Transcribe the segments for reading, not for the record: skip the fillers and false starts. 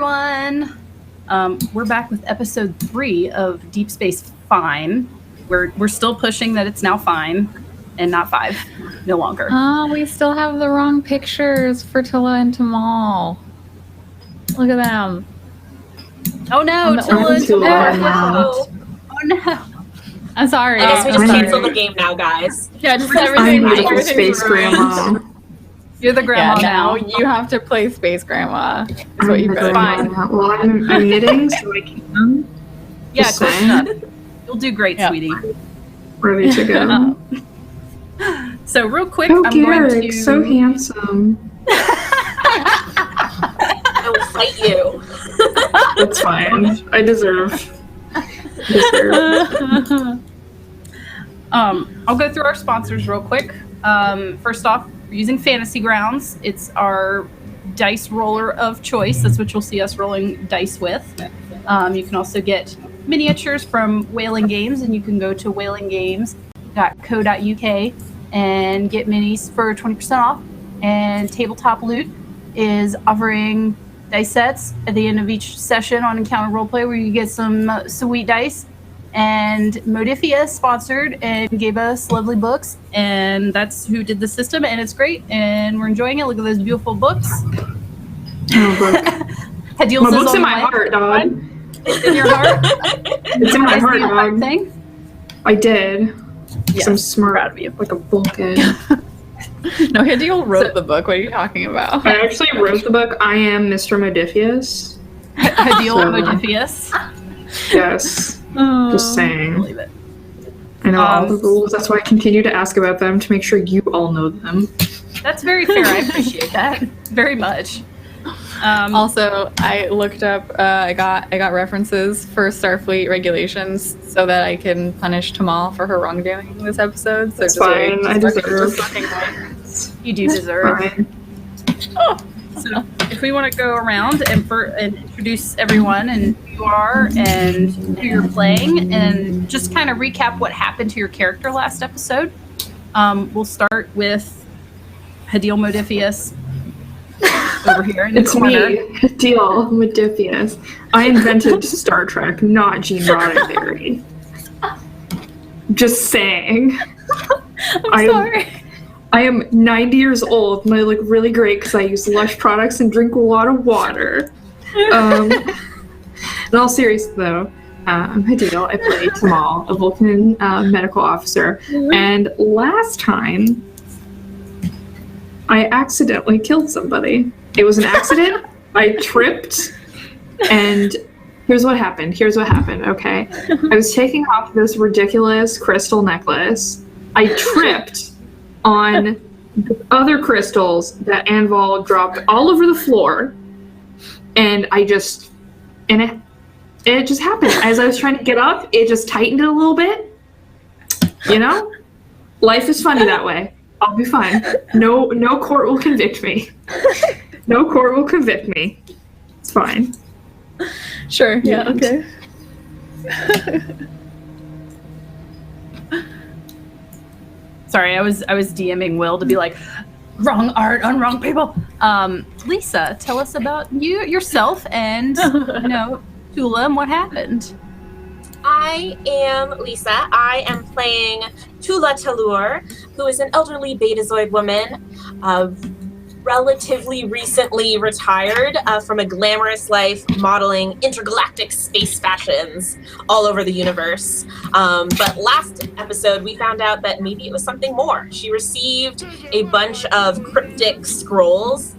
everyone. We're back with episode 3 of Deep Space Fine. We're still pushing that it's now fine and not 5 no longer. Oh, we still have the wrong pictures for Tula and Tamal. Look at them. Oh no, Tula and Tamal. Oh no. I'm sorry. I guess we just cancel the game now, guys. Yeah, just I'm beautiful space grandma. You're the grandma now. You have to play Space Grandma. That's what you better fine. Well, I'm knitting, so I can. Yeah, close enough. You'll do great, sweetie. Ready to go. So real quick, Oh, I'm Garrick, going to... so handsome. I will fight you. That's fine. I deserve. I'll go through our sponsors real quick. First off, we're using Fantasy Grounds. It's our dice roller of choice. That's what you'll see us rolling dice with. You can also get miniatures from Whaling Games, and you can go to whalinggames.co.uk and get minis for 20% off. And Tabletop Loot is offering dice sets at the end of each session on Encounter Roleplay where you get some sweet dice. And Modifia sponsored and gave us lovely books, and that's who did the system, and it's great, and we're enjoying it. Look at those beautiful books. Oh, look. My book's in my heart, dog. It's in your heart? It's in my heart, dog. Thing? I did. Yes, I'm smart, proud of you. like a Vulcan. No, Hadiel wrote the book. What are you talking about? I actually wrote the book. I am Mr. Modifius. Hadiel Modifius. Yes. Just saying. Believe it. I know all the rules. That's why I continue to ask about them to make sure you all know them. That's very fair. I appreciate that very much. Also, I looked up. I got references for Starfleet regulations so that I can punish Tamal for her wrongdoing in this episode. So It's fine. I deserve. You do deserve. Fine. So, if we want to go around and introduce everyone and who you are and who you're playing, and just kind of recap what happened to your character last episode, we'll start with Hadiel Modifius over here in the corner. Me, Hadiel Modifius. I invented Star Trek, not Gene Roddenberry. Just saying. I'm sorry. I am 90 years old, and I look really great because I use Lush products and drink a lot of water. In all seriousness, though, I'm Hadiel. I play Tamal, a Vulcan medical officer. And last time, I accidentally killed somebody. It was an accident. I tripped, and here's what happened, okay? I was taking off this ridiculous crystal necklace. I tripped on other crystals that Anval dropped all over the floor, and it just happened. As I was trying to get up, it just tightened it a little bit. You know? Life is funny that way. I'll be fine. No court will convict me. No court will convict me. It's fine. Sure. Yeah. Okay. Sorry, I was DMing Will to be like, wrong art on wrong people. Lisa, tell us about yourself and Tula and what happened. I am Lisa. I am playing Tula Talur, who is an elderly Betazoid woman, relatively recently retired from a glamorous life modeling intergalactic space fashions all over the universe. But last episode, we found out that maybe it was something more. She received a bunch of cryptic scrolls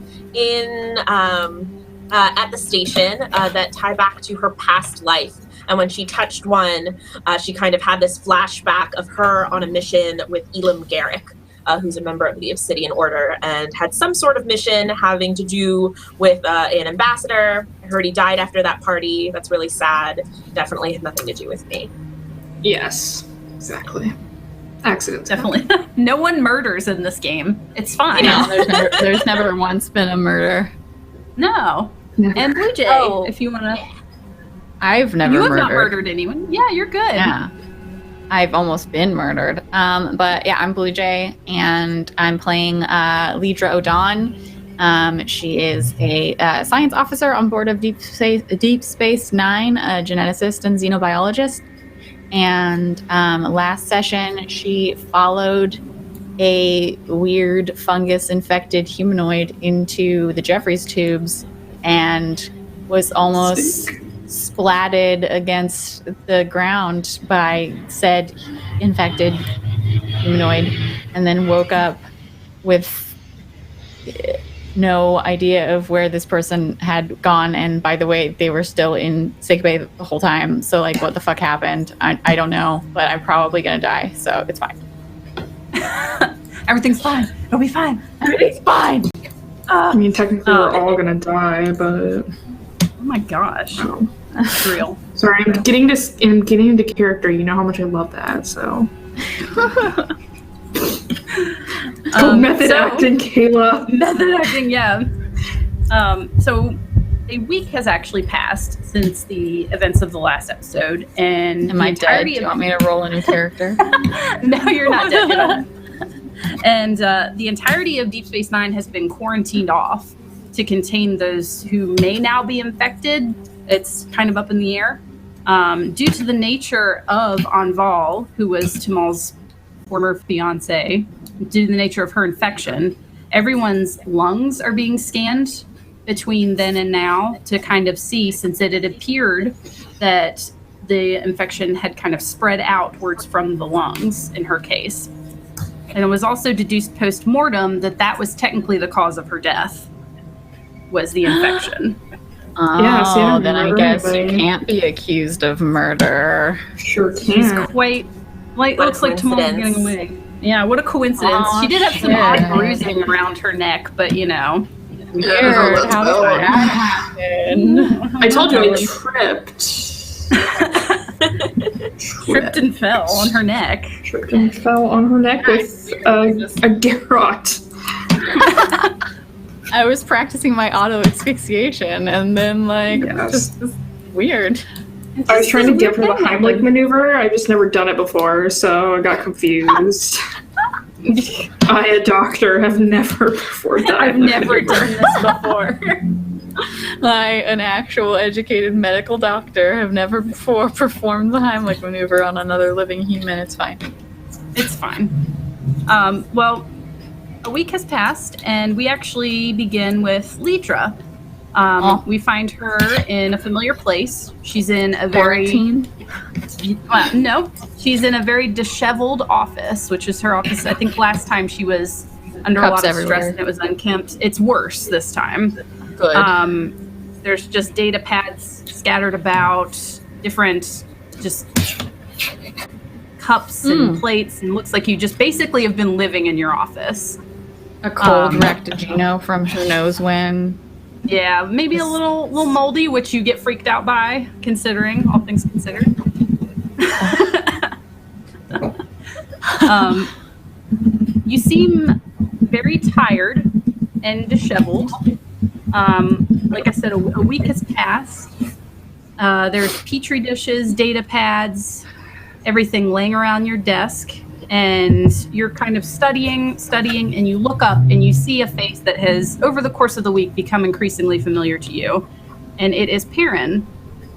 at the station that tie back to her past life. And when she touched one, she kind of had this flashback of her on a mission with Elam Garrick, who's a member of the Obsidian Order, and had some sort of mission having to do with an ambassador. I heard he died after that party. That's really sad. Definitely had nothing to do with me. Yes, exactly. Accidents. Definitely. No one murders in this game. It's fine. There's never once been a murder. No. Never. And Blue Jay, if you want to... I've never You have murdered. not murdered anyone. Yeah, you're good. Yeah. I've almost been murdered. But yeah, I'm Blue Jay, and I'm playing Lidra O'Dawn, She is a science officer on board of Deep Space Nine, a geneticist and xenobiologist. And last session, she followed a weird fungus-infected humanoid into the Jeffries tubes and was almost splatted against the ground by said infected humanoid, and then woke up with no idea of where this person had gone. And by the way, they were still in sickbay the whole time. So like, what the fuck happened? I don't know, but I'm probably gonna die, so it's fine. Everything's fine. It'll be fine. Everything's fine. I mean, technically we're all gonna die, but... Oh my gosh. Oh. It's real. Sorry, I'm getting into character. You know how much I love that, so... method acting, Kayla. Method acting, yeah. So a week has actually passed since the events of the last episode, and Am I dead? Do you want me to roll a new character? No, you're not dead. And the entirety of Deep Space Nine has been quarantined off to contain those who may now be infected. It's kind of up in the air. Due to the nature of Anval, who was Timal's former fiance, due to the nature of her infection, everyone's lungs are being scanned between then and now to kind of see, since it had appeared that the infection had kind of spread outwards from the lungs in her case. And it was also deduced post-mortem that that was technically the cause of her death, was the infection. Yeah, see, I don't then I remember guess anybody. you can't be accused of murder. Sure She's can. quite, like, What a looks like Timal's coincidence. getting away. Yeah, what a coincidence. Aw, She did have some shit. odd bruising around her neck, but you know. Weird. How did that happen? I told you I tripped. Tripped and fell on her neck. Tripped and fell on her neck with a garrote. I was practicing my auto asphyxiation, and then Yes. just weird. I was trying to give her the Heimlich maneuver. I just never done it before, so I got confused. I, a doctor, have never performed that. I've never done this before. I, an actual educated medical doctor, have never before performed the Heimlich maneuver on another living human. It's fine. It's fine. Well, a week has passed, and we actually begin with Lidra. We find her in a familiar place. She's in a very... Quarantine? No, she's in a very disheveled office, which is her office. I think last time she was under Cups a lot of stress everywhere. and it was unkempt. It's worse this time. Good. There's just data pads scattered about, different just cups and plates, and looks like you just basically have been living in your office. A cold Rectagino from who knows when. Yeah, maybe a little moldy, which you get freaked out by, considering all things considered. You seem very tired and disheveled. Like I said, a week has passed. There's petri dishes, data pads, everything laying around your desk, and you're kind of studying, and you look up and you see a face that has, over the course of the week, become increasingly familiar to you, and it is Perrin.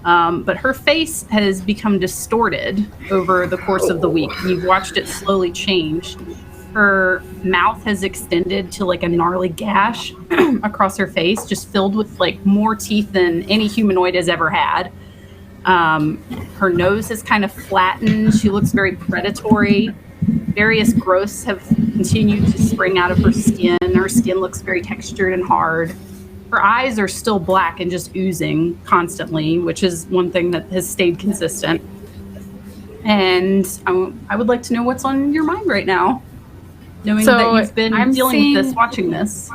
But her face has become distorted over the course of the week. You've watched it slowly change. Her mouth has extended to like a gnarly gash across her face, just filled with like more teeth than any humanoid has ever had. Her nose is kind of flattened. She looks very predatory. Various growths have continued to spring out of her skin. Her skin looks very textured and hard. Her eyes are still black and just oozing constantly, which is one thing that has stayed consistent. And I would like to know what's on your mind right now, knowing that you've been dealing with this, watching this.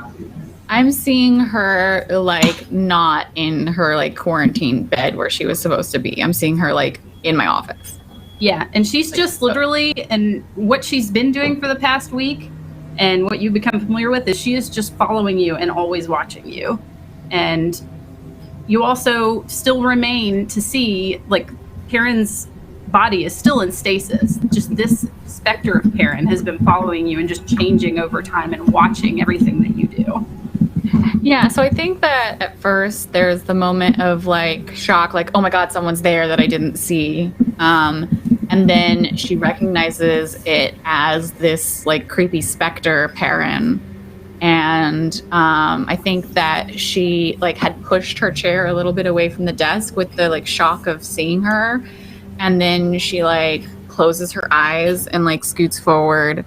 I'm seeing her like not in her like quarantine bed where she was supposed to be. I'm seeing her like in my office. Yeah, and she's just literally, and what she's been doing for the past week and what you've become familiar with is she is just following you and always watching you. And you also still remain to see, like, Perrin's body is still in stasis. Just this specter of Perrin has been following you and just changing over time and watching everything that you do. Yeah, so I think that at first there's the moment of like shock, like, oh my God, someone's there that I didn't see. And then she recognizes it as this like creepy specter, Perrin. And I think that she like had pushed her chair a little bit away from the desk with the like shock of seeing her. And then she like closes her eyes and like scoots forward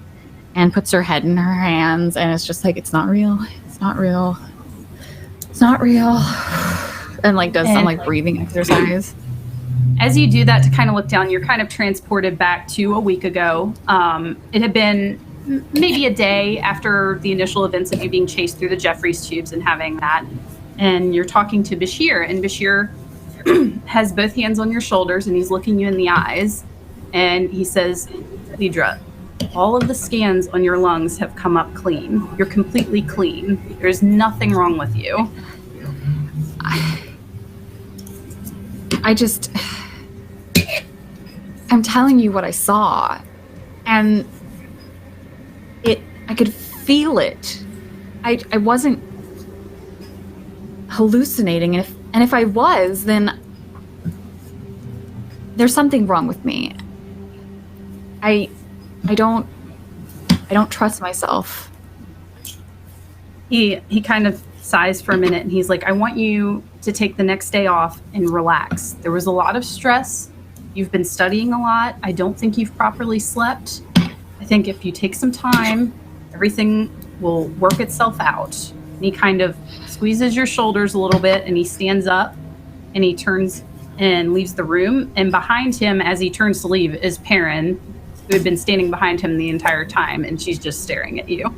and puts her head in her hands. And it's just like, it's not real. It's not real. It's not real. And like does some like breathing exercise. As you do that to kind of look down, you're kind of transported back to a week ago. It had been maybe a day after the initial events of you being chased through the Jeffries tubes and having that. And you're talking to Bashir, and Bashir has both hands on your shoulders and he's looking you in the eyes. And he says, Lidra, all of the scans on your lungs have come up clean. You're completely clean. There's nothing wrong with you. I'm telling you what I saw, and I could feel it. I wasn't hallucinating, and if I was, then there's something wrong with me. I don't trust myself. He kind of sighs for a minute and he's like, I want you to take the next day off and relax. There was a lot of stress. You've been studying a lot. I don't think you've properly slept. I think if you take some time, everything will work itself out. And he kind of squeezes your shoulders a little bit and he stands up and he turns and leaves the room. And behind him, as he turns to leave, is Perrin, who had been standing behind him the entire time, and she's just staring at you.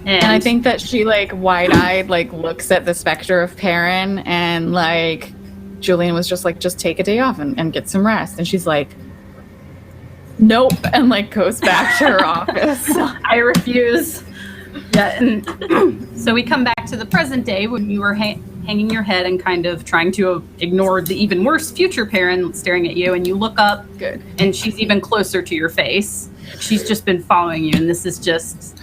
And I think that she like wide-eyed like looks at the specter of Perrin, and like Julian was just like, just take a day off and get some rest. And she's like, nope, and like goes back to her office. I refuse. Yeah, and so we come back to the present day when you were hanging your head and kind of trying to ignore the even worse future Perrin staring at you, and you look up, Good. And she's even closer to your face. She's just been following you, and this is just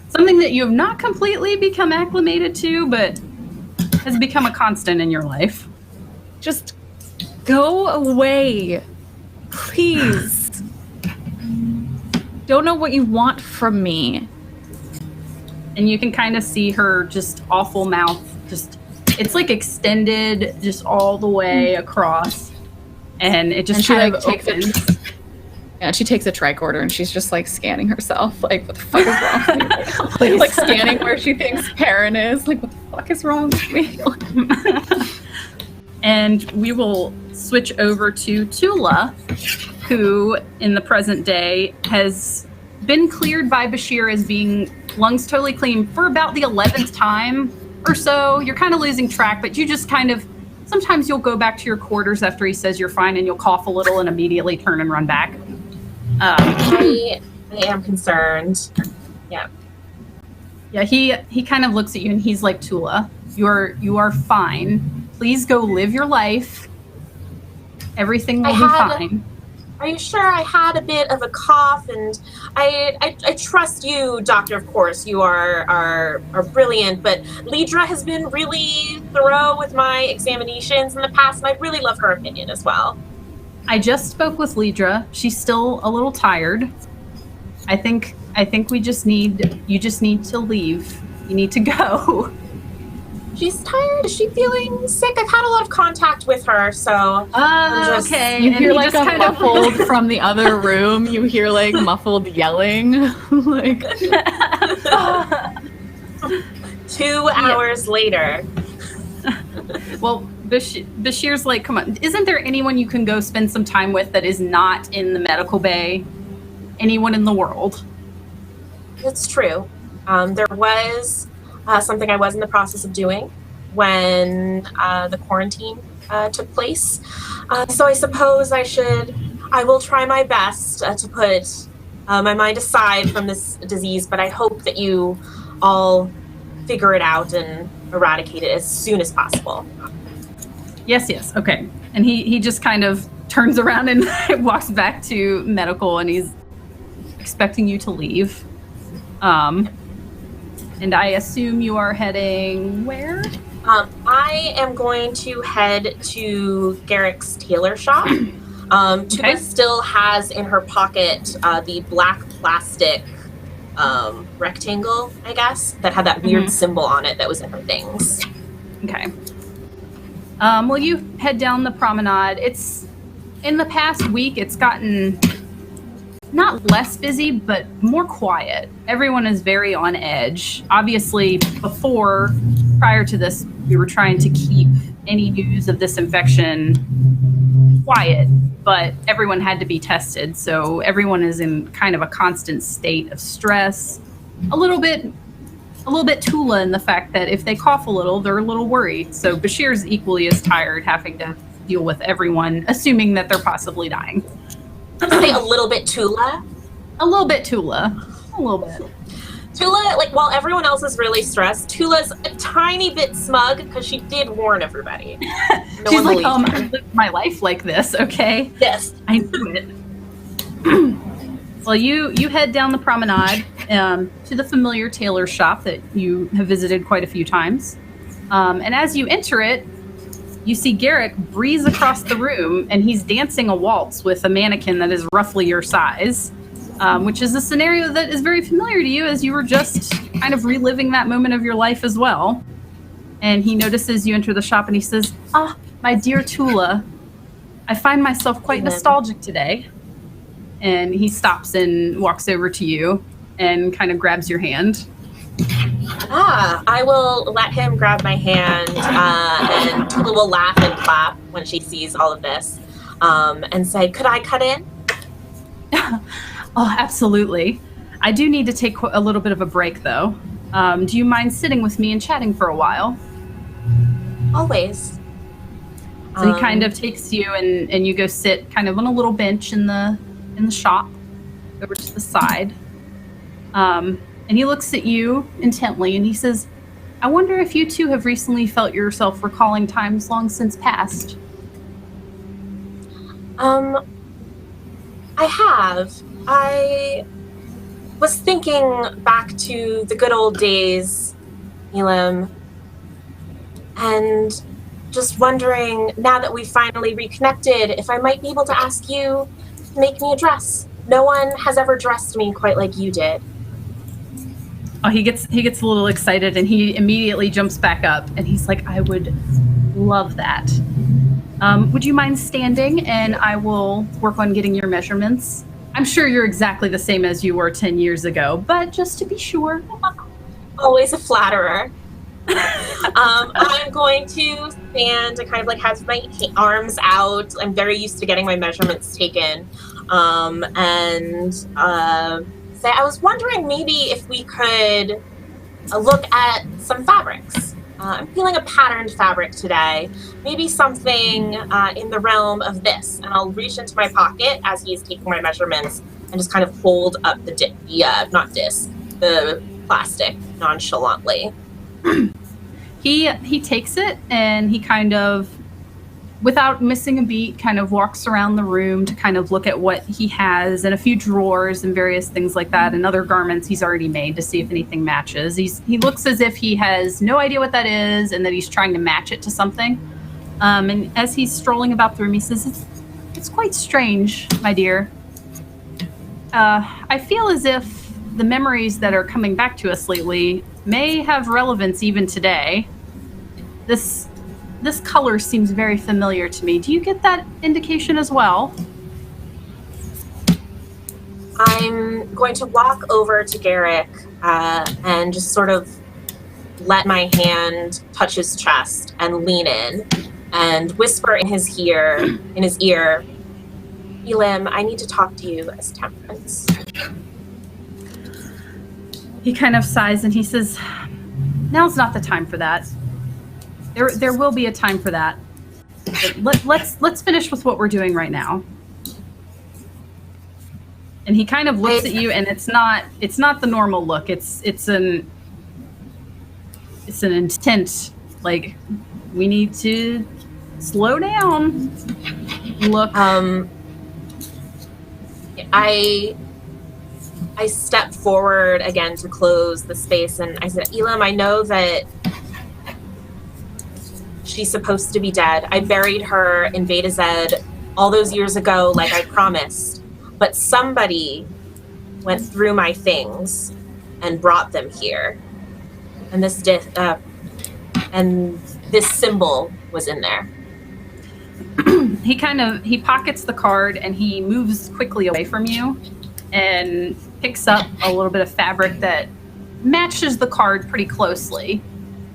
something that you have not completely become acclimated to, but has become a constant in your life. Just go away, please. Don't know what you want from me. And you can kind of see her just awful mouth, just it's like extended just all the way across, and it just kind of opens. Yeah, she takes a tricorder and she's just like scanning herself, like what the fuck is wrong with me? Like scanning where she thinks Perrin is, like what the fuck is wrong with me? And we will switch over to Tula, who in the present day has been cleared by Bashir as being lungs totally clean for about the 11th time or so. You're kind of losing track, but you just kind of, sometimes you'll go back to your quarters after he says you're fine and you'll cough a little and immediately turn and run back. I am concerned. Yeah. Yeah, he kind of looks at you and he's like, Tula, you are fine. Please go live your life. Everything will be fine. Are you sure? I had a bit of a cough, and I trust you, doctor. Of course, you are brilliant. But Lidra has been really thorough with my examinations in the past, and I'd really love her opinion as well. I just spoke with Lidra. She's still a little tired. I think you just need to leave. You need to go. She's tired. Is she feeling sick? I've had a lot of contact with her, so okay. You hear like just a muffled from the other room. You hear like muffled yelling, like 2 hours later. Well, Bashir's like, come on. Isn't there anyone you can go spend some time with that is not in the medical bay? Anyone in the world? It's true. There was something I was in the process of doing when the quarantine took place. So I suppose I will try my best to put my mind aside from this disease, but I hope that you all figure it out and eradicate it as soon as possible. Yes, okay. And he just kind of turns around and walks back to medical, and he's expecting you to leave. And I assume you are heading where? I am going to head to Garrick's tailor shop. Tuba still has in her pocket the black plastic rectangle, I guess, that had that weird symbol on it that was in her things. Okay. Well, you head down the promenade. It's in the past week, it's gotten not less busy, but more quiet. Everyone is very on edge. Obviously, prior to this, we were trying to keep any news of this infection quiet, but everyone had to be tested. So everyone is in kind of a constant state of stress. A little bit Tula in the fact that if they cough a little, they're a little worried. So Bashir's equally as tired, having to deal with everyone, assuming that they're possibly dying. Say a little bit Tula? A little bit Tula. A little bit. Tula, like, while everyone else is really stressed, Tula's a tiny bit smug because she did warn everybody. She's like, I lived my life like this, okay? Yes. I knew it. Well, you head down the promenade to the familiar tailor shop that you have visited quite a few times. And as you enter it, you see Garrick breeze across the room, and he's dancing a waltz with a mannequin that is roughly your size, which is a scenario that is very familiar to you as you were just kind of reliving that moment of your life as well. And he notices you enter the shop, and he says, my dear Tula, I find myself quite nostalgic today. And he stops and walks over to you and kind of grabs your hand. I will let him grab my hand, and Tula will laugh and clap when she sees all of this, and say, could I cut in? Oh, absolutely. I do need to take a little bit of a break, though. Do you mind sitting with me and chatting for a while? Always. So he kind of takes you, and you go sit kind of on a little bench in the shop over to the side. And he looks at you intently, and he says, I wonder if you two have recently felt yourself recalling times long since past. I have. I was thinking back to the good old days, Elam, and just wondering, now that we finally reconnected, if I might be able to ask you to make me a dress. No one has ever dressed me quite like you did. Oh, he gets a little excited, and he immediately jumps back up, and he's like, I would love that. Would you mind standing, and I will work on getting your measurements? I'm sure you're exactly the same as you were 10 years ago, but just to be sure. Always a flatterer. I'm going to stand and kind of like have my arms out. I'm very used to getting my measurements taken. And say, I was wondering maybe if we could look at some fabrics. I'm feeling a patterned fabric today. Maybe something in the realm of this. And I'll reach into my pocket as he's taking my measurements and just kind of hold up the plastic nonchalantly. He takes it, and he kind of, without missing a beat, kind of walks around the room to kind of look at what he has and a few drawers and various things like that and other garments he's already made to see if anything matches. He looks as if he has no idea what that is and that he's trying to match it to something. And as he's strolling about the room, he says, it's quite strange, my dear. I feel as if the memories that are coming back to us lately may have relevance even today. This color seems very familiar to me. Do you get that indication as well? I'm going to walk over to Garrick and just sort of let my hand touch his chest and lean in and whisper in his ear, Elam, I need to talk to you as Temperance. He kind of sighs and he says, now's not the time for that. There will be a time for that. But let's finish with what we're doing right now. And he kind of looks at you, and it's not the normal look. It's an intent, like, we need to slow down look. I step forward again to close the space, and I said, Elam, I know that she's supposed to be dead. I buried her in Beta Z all those years ago, like I promised. But somebody went through my things and brought them here. And this symbol was in there. He pockets the card and he moves quickly away from you and picks up a little bit of fabric that matches the card pretty closely.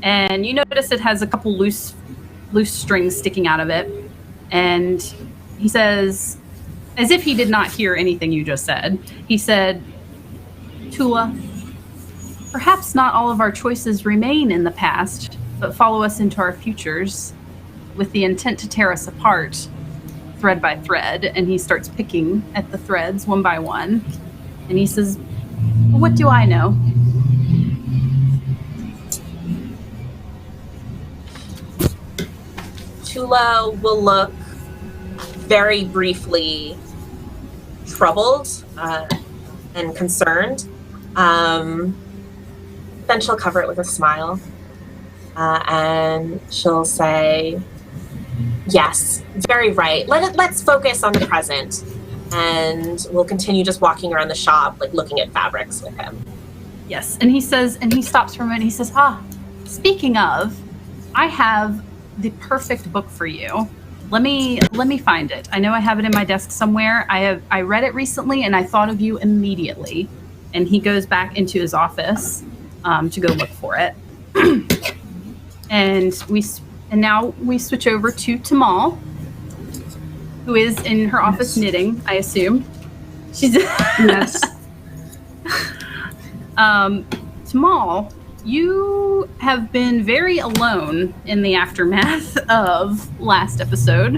And you notice it has a couple loose strings sticking out of it. And he says, as if he did not hear anything you just said, he said, Tula, perhaps not all of our choices remain in the past, but follow us into our futures with the intent to tear us apart, thread by thread. And he starts picking at the threads one by one. And he says, what do I know? Tula will look very briefly troubled and concerned. Then she'll cover it with a smile. And she'll say, yes, very right. Let's focus on the present. And we'll continue just walking around the shop, like looking at fabrics with him. Yes. And he says, and he stops for a minute. He says, speaking of, I have the perfect book for you. Let me find it. I know I have it in my desk somewhere. I read it recently and I thought of you immediately. And he goes back into his office to go look for it. And now we switch over to Tamal, who is in her office knitting, I assume. She's Yes. Tamal, you have been very alone in the aftermath of last episode,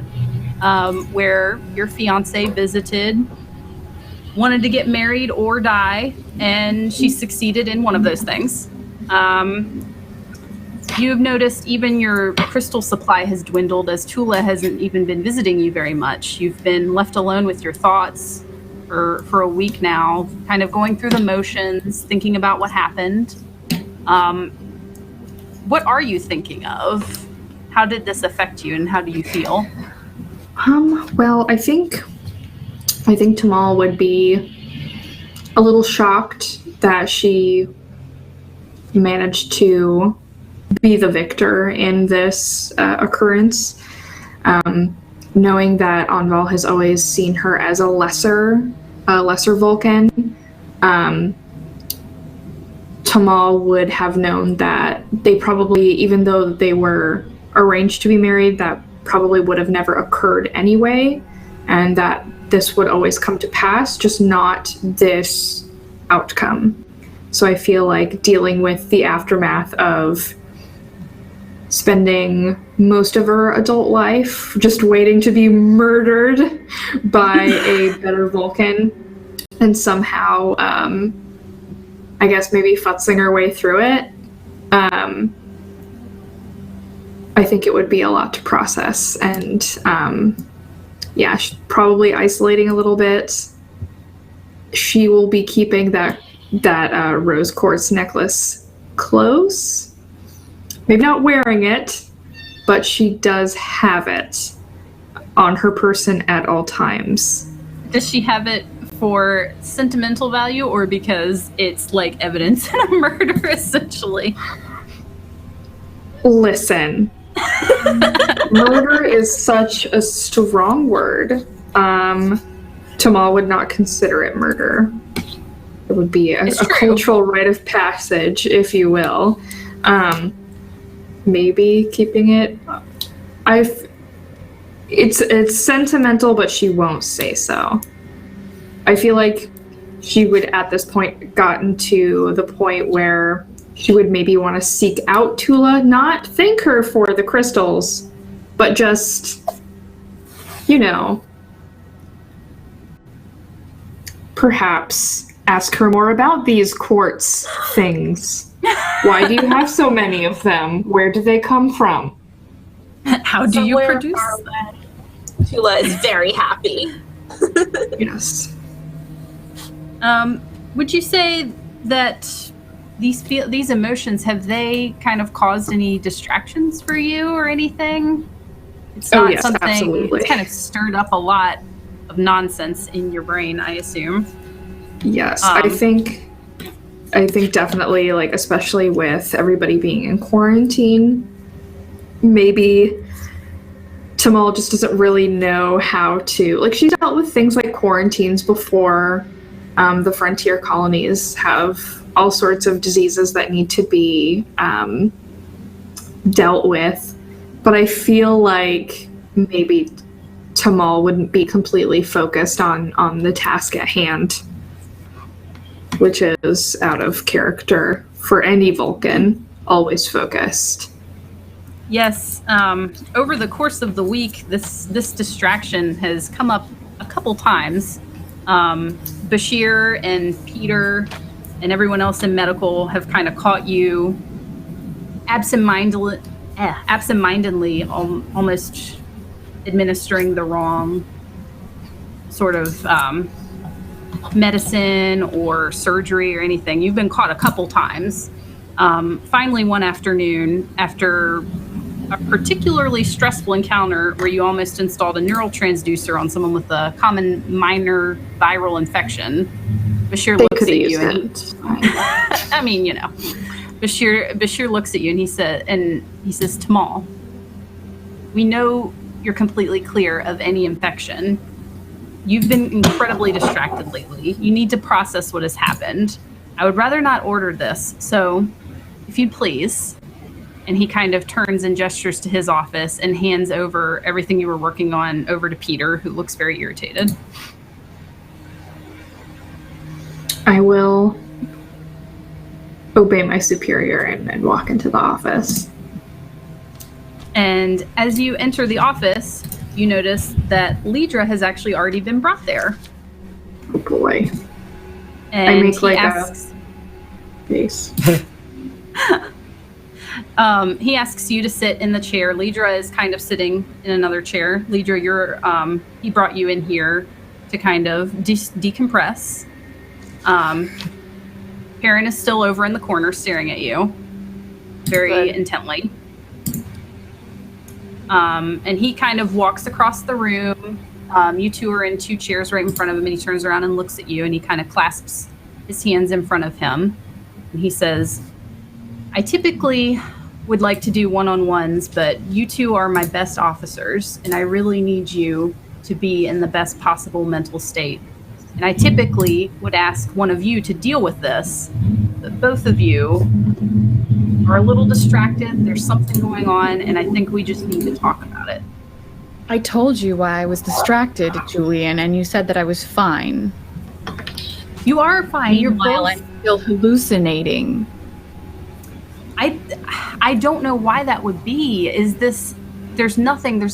where your fiance visited, wanted to get married or die, and she succeeded in one of those things. You've noticed even your crystal supply has dwindled as Tula hasn't even been visiting you very much. You've been left alone with your thoughts for a week now, kind of going through the motions, thinking about what happened. What are you thinking of? How did this affect you and how do you feel? Well, I think Tamal would be a little shocked that she managed to be the victor in this occurrence, knowing that Anval has always seen her as a lesser Vulcan. Tamal would have known that they probably, even though they were arranged to be married, that probably would have never occurred anyway, and that this would always come to pass, just not this outcome. So I feel like dealing with the aftermath of spending most of her adult life just waiting to be murdered by a better Vulcan, and somehow, I guess maybe futzing her way through it, I think it would be a lot to process, and she's probably isolating a little bit. She will be keeping that rose quartz necklace close. Maybe not wearing it, but she does have it on her person at all times. Does she have it for sentimental value or because it's like evidence in a murder, essentially? Listen, murder is such a strong word. Tamal would not consider it murder. It would be a cultural rite of passage, if you will. Maybe keeping it. It's sentimental, but she won't say so. I feel like she would at this point gotten to the point where she would maybe want to seek out Tula, not thank her for the crystals, but just, perhaps ask her more about these quartz things. Why do you have so many of them? Where do they come from? How do you produce them? Tula is very happy. Yes. Would you say that these emotions, have they kind of caused any distractions for you or anything? It's not yes, something. absolutely. It's kind of stirred up a lot of nonsense in your brain, I assume. Yes, I think definitely, like, especially with everybody being in quarantine, maybe Tamal just doesn't really know how to, like, she dealt with things like quarantines before. The frontier colonies have all sorts of diseases that need to be dealt with, but I feel like maybe Tamal wouldn't be completely focused on the task at hand, which is out of character for any Vulcan, always focused. Yes, over the course of the week, this distraction has come up a couple times. Bashir and Peter and everyone else in medical have kind of caught you absentmindedly almost administering the wrong sort of medicine or surgery or anything. You've been caught a couple times. Finally, one afternoon, after a particularly stressful encounter where you almost installed a neural transducer on someone with a common minor viral infection, Bashir looks at you and I mean, you know, Bashir looks at you and he says, Tamal, we know you're completely clear of any infection. You've been incredibly distracted lately. You need to process what has happened. I would rather not order this, so if you'd please. And he kind of turns and gestures to his office and hands over everything you were working on over to Peter, who looks very irritated. I will obey my superior and walk into the office. And as you enter the office, you notice that Lidra has actually already been brought there. Oh boy. And I make he like asks, a face. He asks you to sit in the chair. Lidra is kind of sitting in another chair. Lidra, he brought you in here to kind of decompress. Perrin is still over in the corner staring at you very intently. And he kind of walks across the room. You two are in two chairs right in front of him, and he turns around and looks at you, and he kind of clasps his hands in front of him. And he says, I typically would like to do one-on-ones, but you two are my best officers, and I really need you to be in the best possible mental state. And I typically would ask one of you to deal with this, but both of you are a little distracted. There's something going on, and I think we just need to talk about it. I told you why I was distracted, Julian, and you said that I was fine. You are fine. You're Meanwhile, both... I'm still hallucinating. I don't know why that would be. There's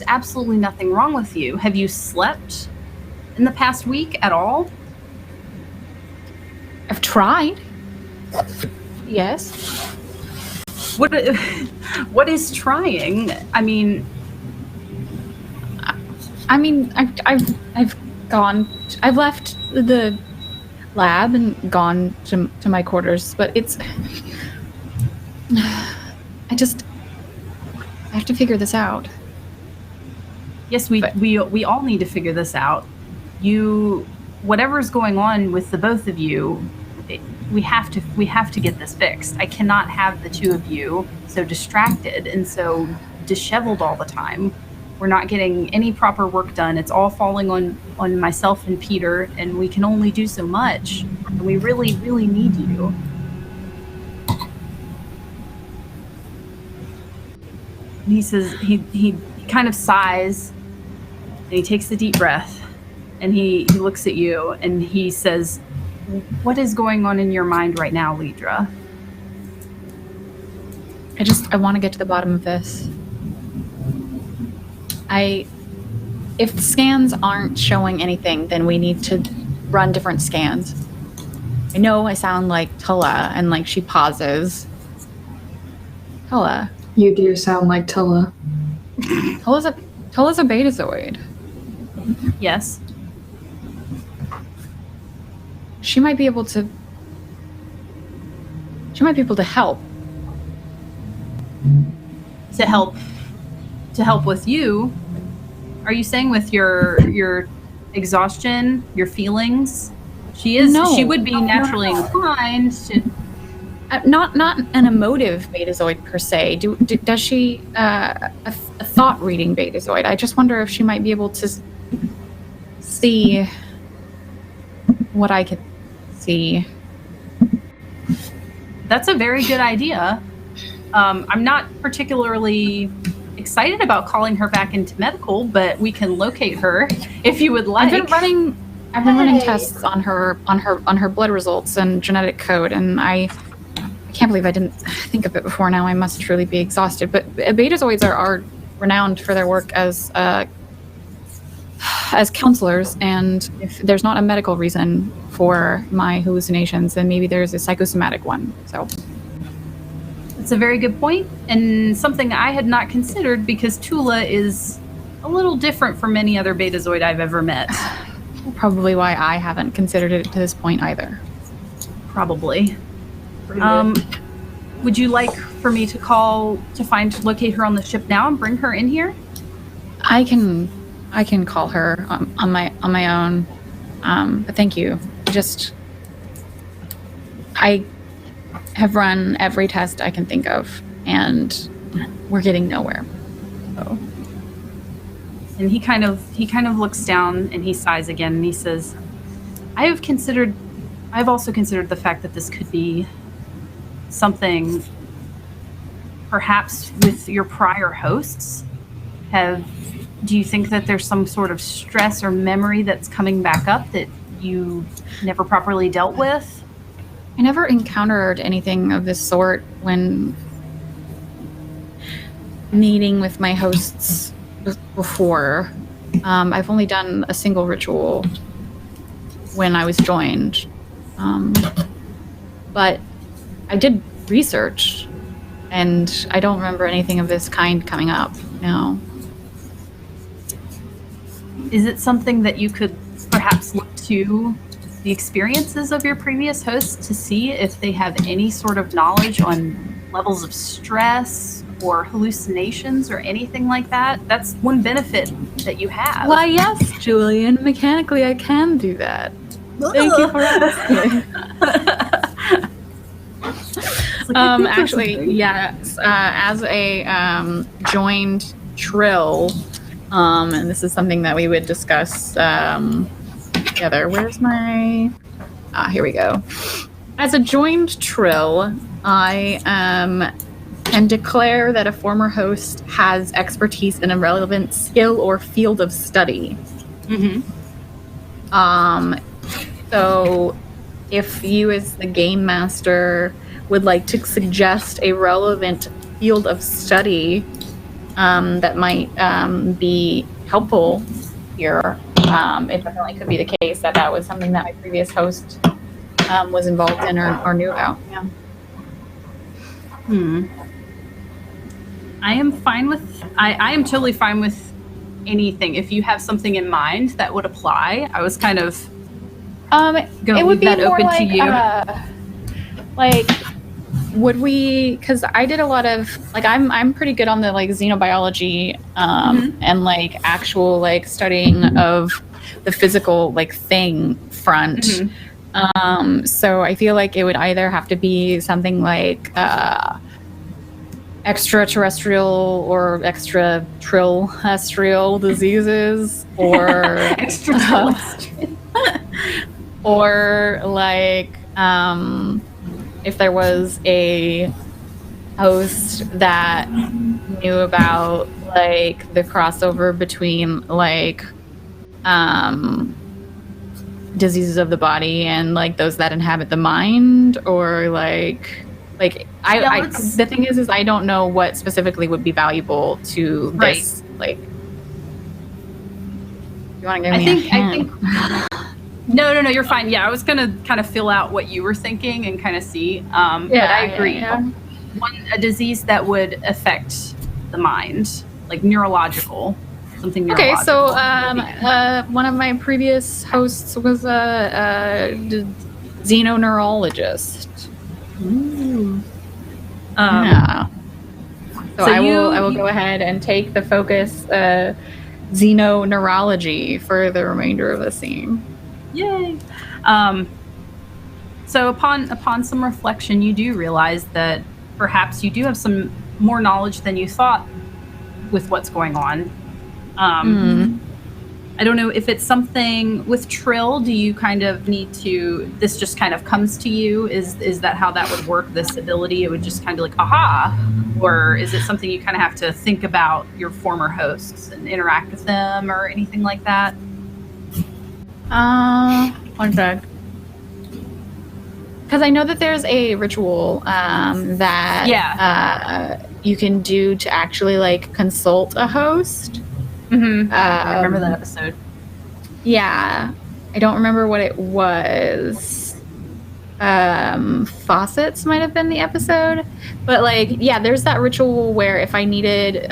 absolutely nothing wrong with you. Have you slept in the past week at all? I've tried. Yes. What is trying? I've left the lab and gone to my quarters, but I have to figure this out. Yes, we all need to figure this out. Whatever's going on with the both of you, we have to get this fixed. I cannot have the two of you so distracted and so disheveled all the time. We're not getting any proper work done. It's all falling on myself and Peter, and we can only do so much. And we really, really need you. And he says, he kind of sighs, and he takes a deep breath, and he looks at you, and he says, what is going on in your mind right now, Lidra? I want to get to the bottom of this. If the scans aren't showing anything, then we need to run different scans. I know I sound like Tulla, and like she pauses. Tulla. You do sound like Tulla. Tulla's a betazoid. Yes. She might be able to She might be able to help. To help with you. Are you saying with your exhaustion, your feelings? She would be naturally inclined to. Not an emotive betazoid per se. Does she a thought reading betazoid? I just wonder if she might be able to see what I could see. That's a very good idea. I'm not particularly excited about calling her back into medical, but we can locate her if you would like. I've been running tests on her blood results and genetic code, and I can't believe I didn't think of it before now. I must truly be exhausted. But betazoids are renowned for their work as counselors, and if there's not a medical reason for my hallucinations, then maybe there's a psychosomatic one. So it's a very good point, and something I had not considered because Tula is a little different from any other betazoid I've ever met. Probably why I haven't considered it to this point either. Probably. Would you like for me to locate her on the ship now and bring her in here? I can call her on my own. But thank you. I have run every test I can think of, and we're getting nowhere. So. And he kind of looks down and he sighs again and he says, I've also considered the fact that this could be something perhaps with your prior hosts. Do you think that there's some sort of stress or memory that's coming back up that you never properly dealt with? I never encountered anything of this sort when meeting with my hosts before. I've only done a single ritual when I was joined. But I did research, and I don't remember anything of this kind coming up, no. Is it something that you could perhaps look to the experiences of your previous hosts to see if they have any sort of knowledge on levels of stress or hallucinations or anything like that? That's one benefit that you have. Why, yes, Julian. Mechanically, I can do that. Thank you for asking. Actually, yes. As a joined trill, and this is something that we would discuss together. Where's my... here we go. As a joined trill, I can declare that a former host has expertise in a relevant skill or field of study. Mm-hmm. So if you as the game master would like to suggest a relevant field of study that might be helpful here, it definitely could be the case that was something that my previous host was involved in or knew about. Yeah. I am totally fine with anything. If you have something in mind that would apply, I was kind of it would be that more open like, would we? Because I did a lot of I'm pretty good on the xenobiology and actual studying of the physical thing front. Mm-hmm. So I feel like it would either have to be something like extraterrestrial or extraterrestrial diseases, or or if there was a host that knew about the crossover between diseases of the body and those that inhabit the mind, or the thing is I don't know what specifically would be valuable to this. You want to give me a hint? No, you're fine. Yeah, I was gonna kind of fill out what you were thinking and kind of see. But I agree. Yeah. A disease that would affect the mind, neurological, something neurological. Okay, so one of my previous hosts was a xenoneurologist. Ooh. Yeah. So, so I will you- go ahead and take the focus xenoneurology for the remainder of the scene. Yay! So upon some reflection, you do realize that perhaps you do have some more knowledge than you thought with what's going on. I don't know if it's something with Trill. Do you kind of need to? This just kind of comes to you. Is that how that would work? This ability, it would just kind of like aha, or is it something you kind of have to think about your former hosts and interact with them or anything like that? One sec. Because I know that there's a ritual that you can do to actually like consult a host. Mm-hmm. I remember that episode. Yeah, I don't remember what it was. Faucets might have been the episode, but like, yeah, there's that ritual where if I needed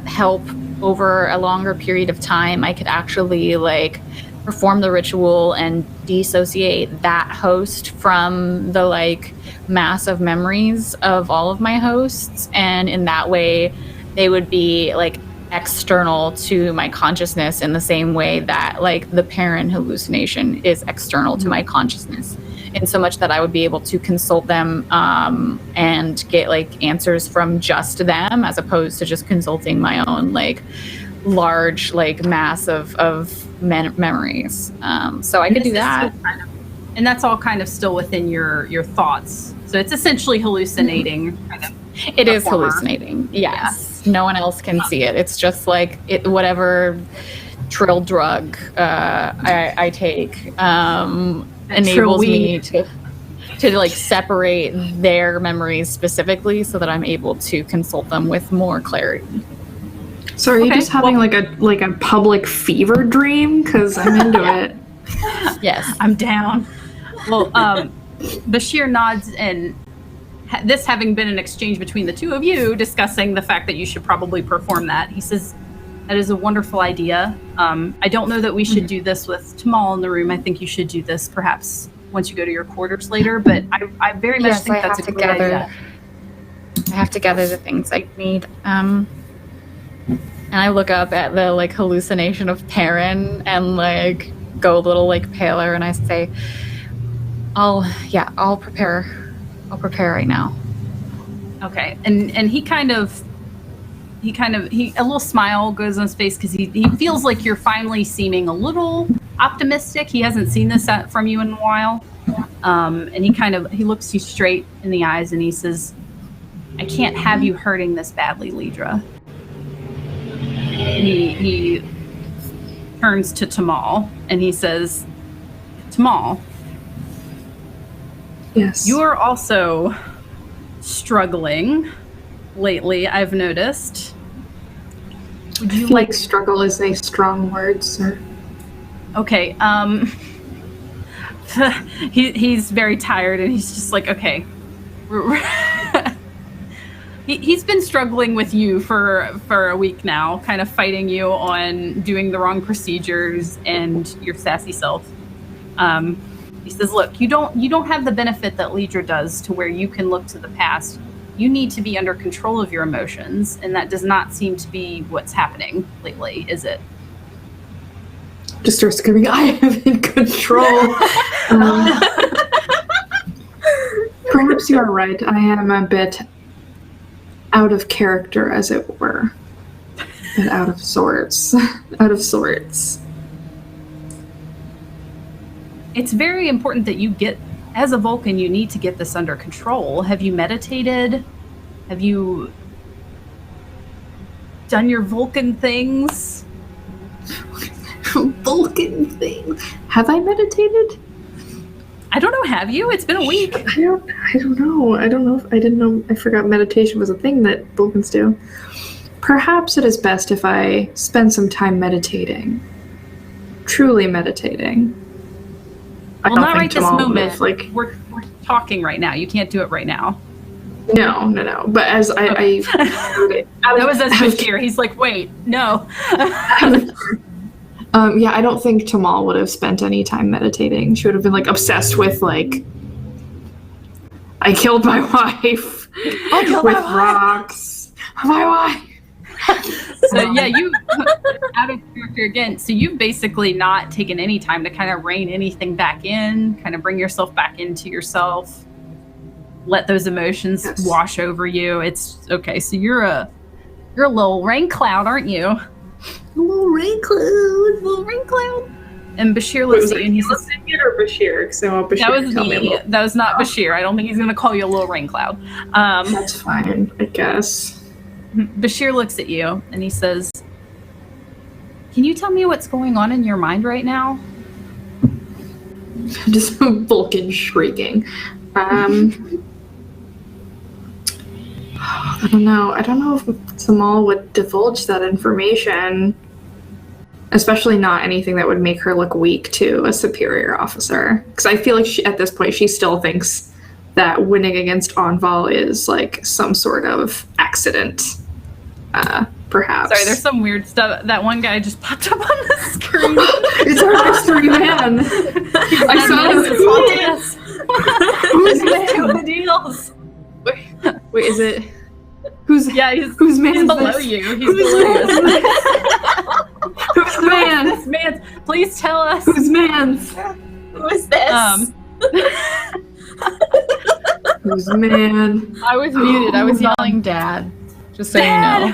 help over a longer period of time, I could actually like perform the ritual and dissociate that host from the like mass of memories of all of my hosts, and in that way they would be like external to my consciousness in the same way that like the parent hallucination is external to my consciousness, in so much that I would be able to consult them and get like answers from just them, as opposed to just consulting my own like large like mass of memories. So I could do that. And that's all kind of still within your thoughts. So it's essentially hallucinating. Kind of it is hallucinating. Yes. Yeah. No one else can see it. It's just like whatever Trill drug I take enables me to like separate their memories specifically so that I'm able to consult them with more clarity. So are you just having like a public fever dream? Because I'm into it. Yes, I'm down. Well, Bashir nods, and this having been an exchange between the two of you discussing the fact that you should probably perform that, he says, that is a wonderful idea. I don't know that we should do this with Tamal in the room. I think you should do this perhaps once you go to your quarters later, but I very much think that's a good idea. I have to gather the things I need. And I look up at the like hallucination of Perrin and like go a little like paler, and I say, I'll prepare right now. Okay. And he a little smile goes on his face because he feels like you're finally seeming a little optimistic. He hasn't seen this from you in a while. And he looks you straight in the eyes and he says, I can't have you hurting this badly, Lidra. He turns to Tamal and he says, Tamal, yes, you're also struggling lately, I've noticed. Would you like struggle is a strong word, sir? Okay, he's very tired and he's just like, okay. He's been struggling with you for a week now, kind of fighting you on doing the wrong procedures and your sassy self. He says, look, you don't have the benefit that Lidra does, to where you can look to the past. You need to be under control of your emotions, and that does not seem to be what's happening lately, is it? Just starts screaming, I am in control. Perhaps you are right. I am a bit out of character, as it were. And out of sorts. It's very important that you get, as a Vulcan, you need to get this under control. Have you meditated? Have you done your Vulcan things? Vulcan things? Have I meditated? I don't know, have you? It's been a week. I don't know. I don't know if I didn't know. I forgot meditation was a thing that Vulcans do. Perhaps it is best if I spend some time meditating. Truly meditating. Well, not right this moment. We're talking right now. You can't do it right now. No. But as I that was as Bashir. He's like, wait, no. Yeah, I don't think Tamal would have spent any time meditating. She would have been like obsessed with like, I killed my wife. with rocks. Why? So yeah, you out of character again. So you've basically not taken any time to kind of rein anything back in, kind of bring yourself back into yourself, let those emotions wash over you. It's okay. So you're a little rain cloud, aren't you? A little rain cloud. And Bashir looks at you and he says, or Bashir? So Bashir, that was me. That was not Bashir. I don't think he's going to call you a little rain cloud. That's fine, I guess. Bashir looks at you and he says, can you tell me what's going on in your mind right now? Just Vulcan shrieking. I don't know. I don't know if Tamal would divulge that information. Especially not anything that would make her look weak to a superior officer. Because I feel like at this point she still thinks that winning against Enval is like some sort of accident. Perhaps. Sorry, there's some weird stuff. That one guy just popped up on the screen. It's our mystery man. I saw this. Who's the deals? Wait, is it? Who's man? He's below you. He's Who's below you. Who's the man? This man's. Please tell us. Who's man's? Who is this? Who's man? I was muted. I was yelling Dad. Just so you know.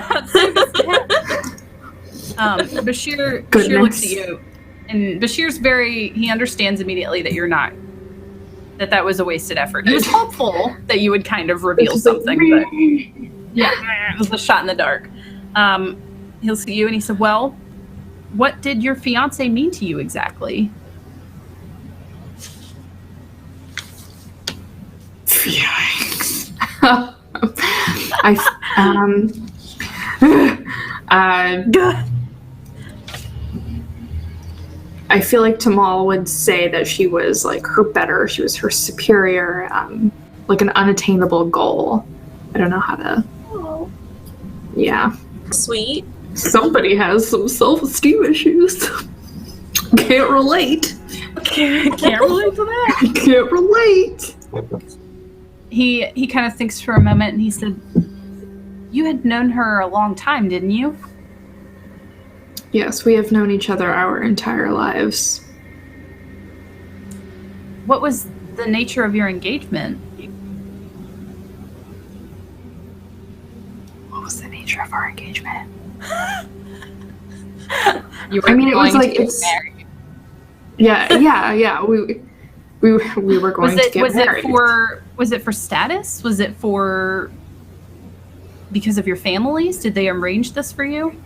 Bashir looks at you. And Bashir's he understands immediately that you're not, that was a wasted effort. He was hopeful that you would kind of reveal something, but yeah, it was a shot in the dark. He'll see you and he said, well, what did your fiance mean to you exactly? Yikes. I feel like Tamal would say that she was like she was her superior, like an unattainable goal. I don't know how to. Oh. Yeah. Sweet. Somebody has some self-esteem issues. Can't relate. Can't relate to that. Can't relate. He kind of thinks for a moment and he said, you had known her a long time, didn't you? Yes, we have known each other our entire lives. What was the nature of your engagement? What was the nature of our engagement? You were it was going like to get it's married. Yeah. We were going to get married. Was it for status? Was it for because of your families? Did they arrange this for you?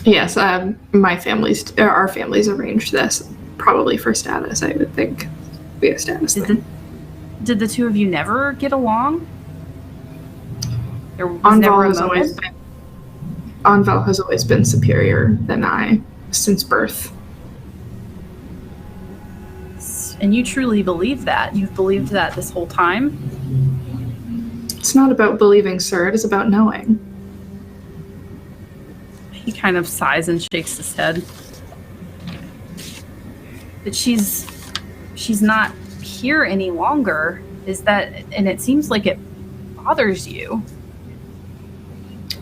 Yes, our families arranged this probably for status. I would think be a status thing. Did the two of you never get along? There was never a moment? Enval has always been superior than I since birth. And you truly believe that? You've believed that this whole time? It's not about believing, sir. It is about knowing. He kind of sighs and shakes his head. But she's not here any longer. And it seems like it bothers you.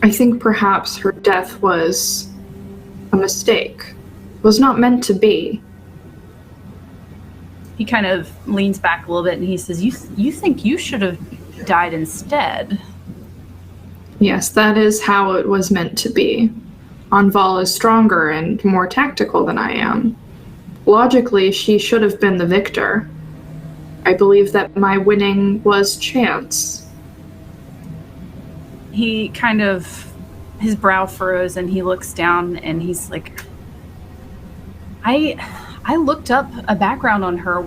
I think perhaps her death was a mistake. It was not meant to be. He kind of leans back a little bit and he says, you think you should have died instead? Yes, that is how it was meant to be. Enval is stronger and more tactical than I am. Logically, she should have been the victor. I believe that my winning was chance. He kind of, his brow furrows and he looks down and he's like, I looked up a background on her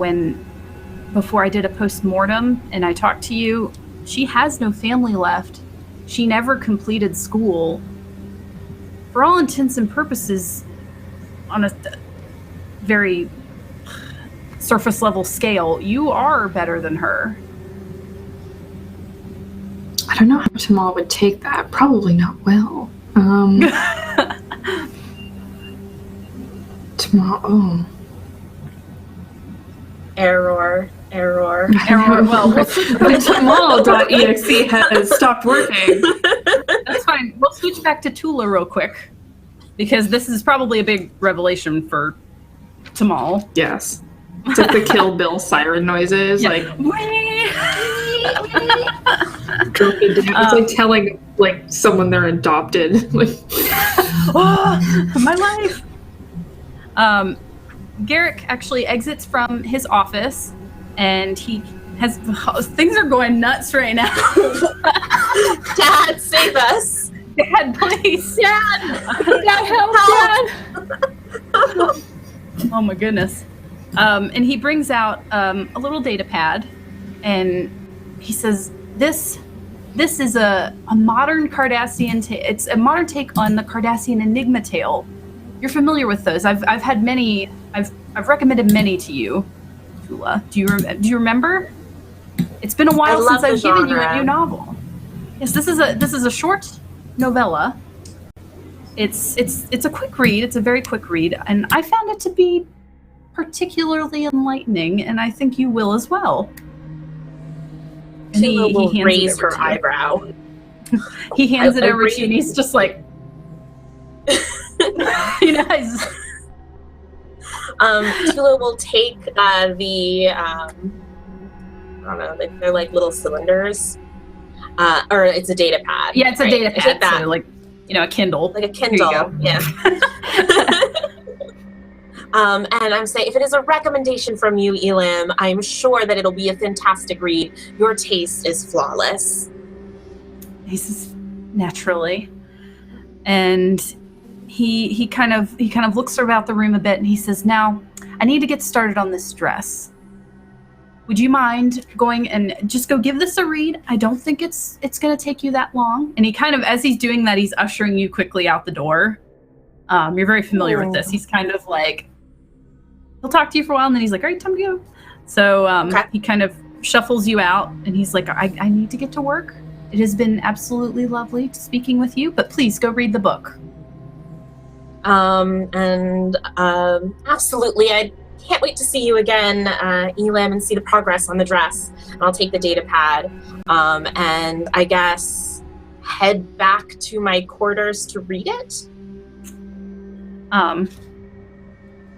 before I did a post-mortem and I talked to you. She has no family left. She never completed school. For all intents and purposes, on a very surface level scale, you are better than her. I don't know how Tamal would take that. Probably not well. Tamal, Error. Error. Well, we'll switch back to Tamal.exe has stopped working. That's fine. We'll switch back to Tula real quick, because this is probably a big revelation for Tamal. Yes. It's like the Kill Bill siren noises, like it's like telling like someone they're adopted. Like, my life. Garrick actually exits from his office, and he has things are going nuts right now. Dad, save us! Dad, please! Dad, help! Dad! Oh my goodness. And he brings out a little data pad, and he says, This is a modern Cardassian. It's a modern take on the Cardassian Enigma tale. You're familiar with those. I've had many. I've recommended many to you, Tula. Do you remember? It's been a while since I've given you a new novel. Yes, this is a short novella. It's a quick read. It's a very quick read, and I found it to be particularly enlightening, and I think you will as well. Tula will raise her eyebrow. He hands it over to you, and he's just like, Tula will take the I don't know, they're like little cylinders, or it's a data pad. Yeah, it's a data pad. Take that. So like, a Kindle. Like a Kindle. Yeah. And I'm saying, if it is a recommendation from you, Elim, I'm sure that it'll be a fantastic read. Your taste is flawless. He says, naturally. And he kind of looks about the room a bit, and he says, now, I need to get started on this dress. Would you mind going and just go give this a read? I don't think it's going to take you that long. And he kind of, as he's doing that, he's ushering you quickly out the door. You're very familiar with this. He's kind of like, he'll talk to you for a while, and then he's like, all right, time to go. So He kind of shuffles you out, and he's like, I need to get to work. It has been absolutely lovely speaking with you, but please go read the book. Absolutely. I can't wait to see you again, Elim, and see the progress on the dress. And I'll take the data pad, and I guess head back to my quarters to read it.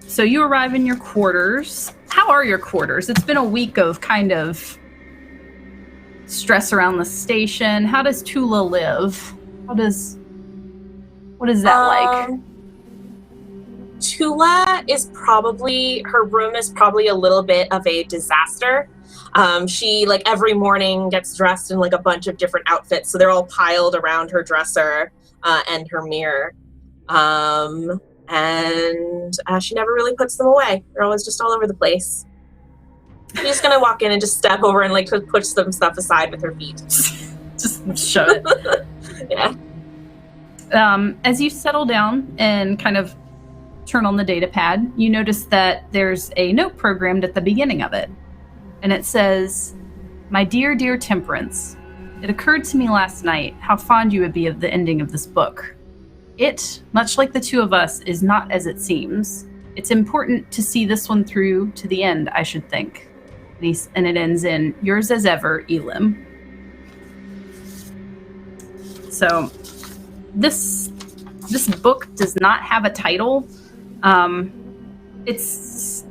So you arrive in your quarters. How are your quarters? It's been a week of kind of stress around the station. How does Tula live? What is that like? Tula is her room is probably a little bit of a disaster. She, like, every morning gets dressed in like a bunch of different outfits. So they're all piled around her dresser and her mirror. And she never really puts them away. They're always just all over the place. She's just gonna walk in and just step over and like push some stuff aside with her feet. Just shove it. Yeah. As you settle down and kind of turn on the data pad, you notice that there's a note programmed at the beginning of it. And it says, "My dear, dear Temperance, it occurred to me last night how fond you would be of the ending of this book. It, much like the two of us, is not as it seems. It's important to see this one through to the end, I should think." And it ends in, "Yours as ever, Elim." So this book does not have a title. It's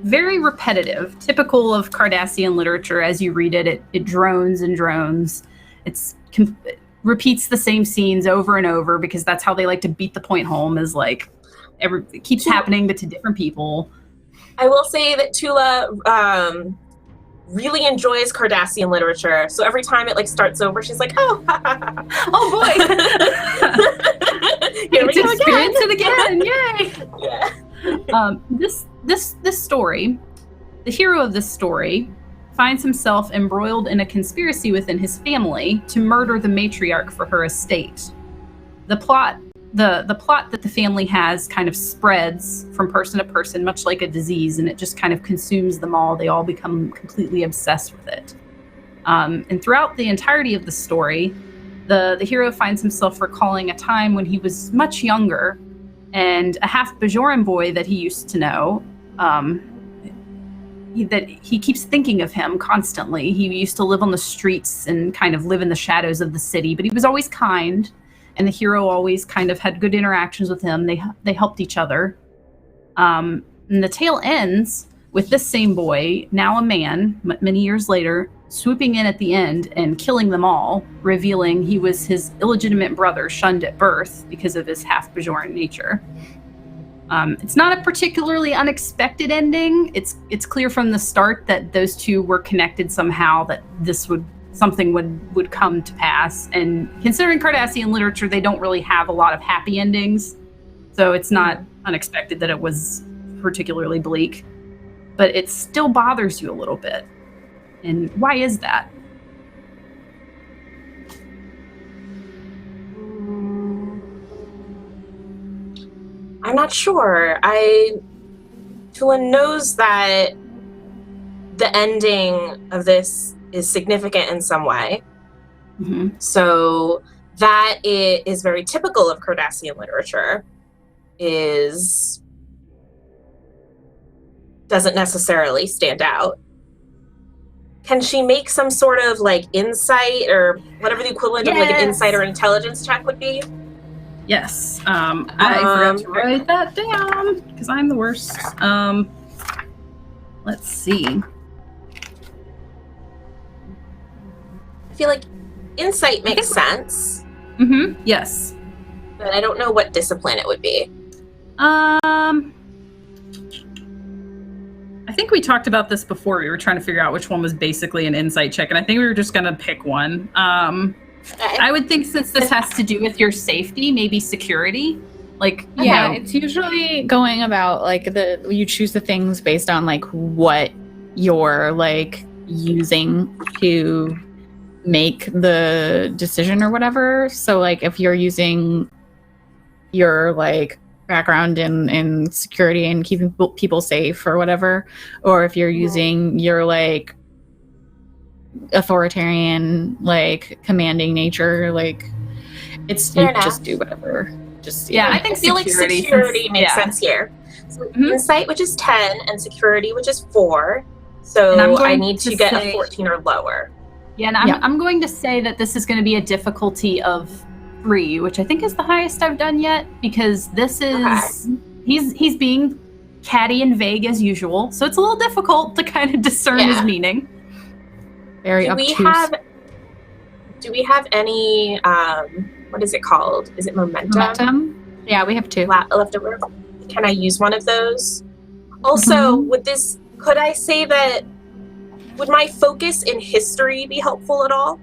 very repetitive, typical of Cardassian literature. As you read it, it drones and drones. It repeats the same scenes over and over because that's how they like to beat the point home, is like it keeps happening but to different people. I will say that Tula really enjoys Cardassian literature, so every time it like starts over, she's like, "Oh, oh boy, here we go experience it again! Yay!" Yeah. This story, the hero of this story finds himself embroiled in a conspiracy within his family to murder the matriarch for her estate. The plot that the family has kind of spreads from person to person, much like a disease, and it just kind of consumes them all. They all become completely obsessed with it. And throughout the entirety of the story, the hero finds himself recalling a time when he was much younger, and a half Bajoran boy that he used to know that he keeps thinking of him constantly. He used to live on the streets and kind of live in the shadows of the city, but he was always kind, and the hero always kind of had good interactions with him. They helped each other. And the tale ends with this same boy, now a man, many years later, swooping in at the end and killing them all, revealing he was his illegitimate brother, shunned at birth because of his half-Bajoran nature. It's not a particularly unexpected ending. It's clear from the start that those two were connected somehow, that something would come to pass. And considering Cardassian literature, they don't really have a lot of happy endings, so it's not unexpected that it was particularly bleak. But it still bothers you a little bit. And why is that? I'm not sure. Tulin knows that the ending of this is significant in some way. Mm-hmm. So that is very typical of Cardassian literature, doesn't necessarily stand out. Can she make some sort of like insight or whatever the equivalent of like an insight or intelligence check would be? Yes. I forgot to write that down because I'm the worst. Let's see. I feel like insight makes sense. Mm-hmm. Yes. But I don't know what discipline it would be. I think we talked about this before. We were trying to figure out which one was basically an insight check, and I think we were just going to pick one. Okay. I would think since this has to do with your safety, maybe security. Like, Yeah, it's usually going about like you choose the things based on like what you're like using to make the decision or whatever. So like if you're using your like background in security and keeping people safe or whatever, or if you're using your like authoritarian like commanding nature, like it's Fair you enough. just do whatever. Just I think I feel like security makes sense here. So insight, which is 10, and security, which is 4. So I need to get a 14 or lower. Yeah, and I'm going to say that this is going to be a difficulty of 3, which I think is the highest I've done yet, because this is he's being catty and vague as usual, so it's a little difficult to kind of discern his meaning. Very Do we have any what is it called? Is it momentum? Yeah, we have 2 left over. Can I use one of those? Also, could I say that would my focus in history be helpful at all?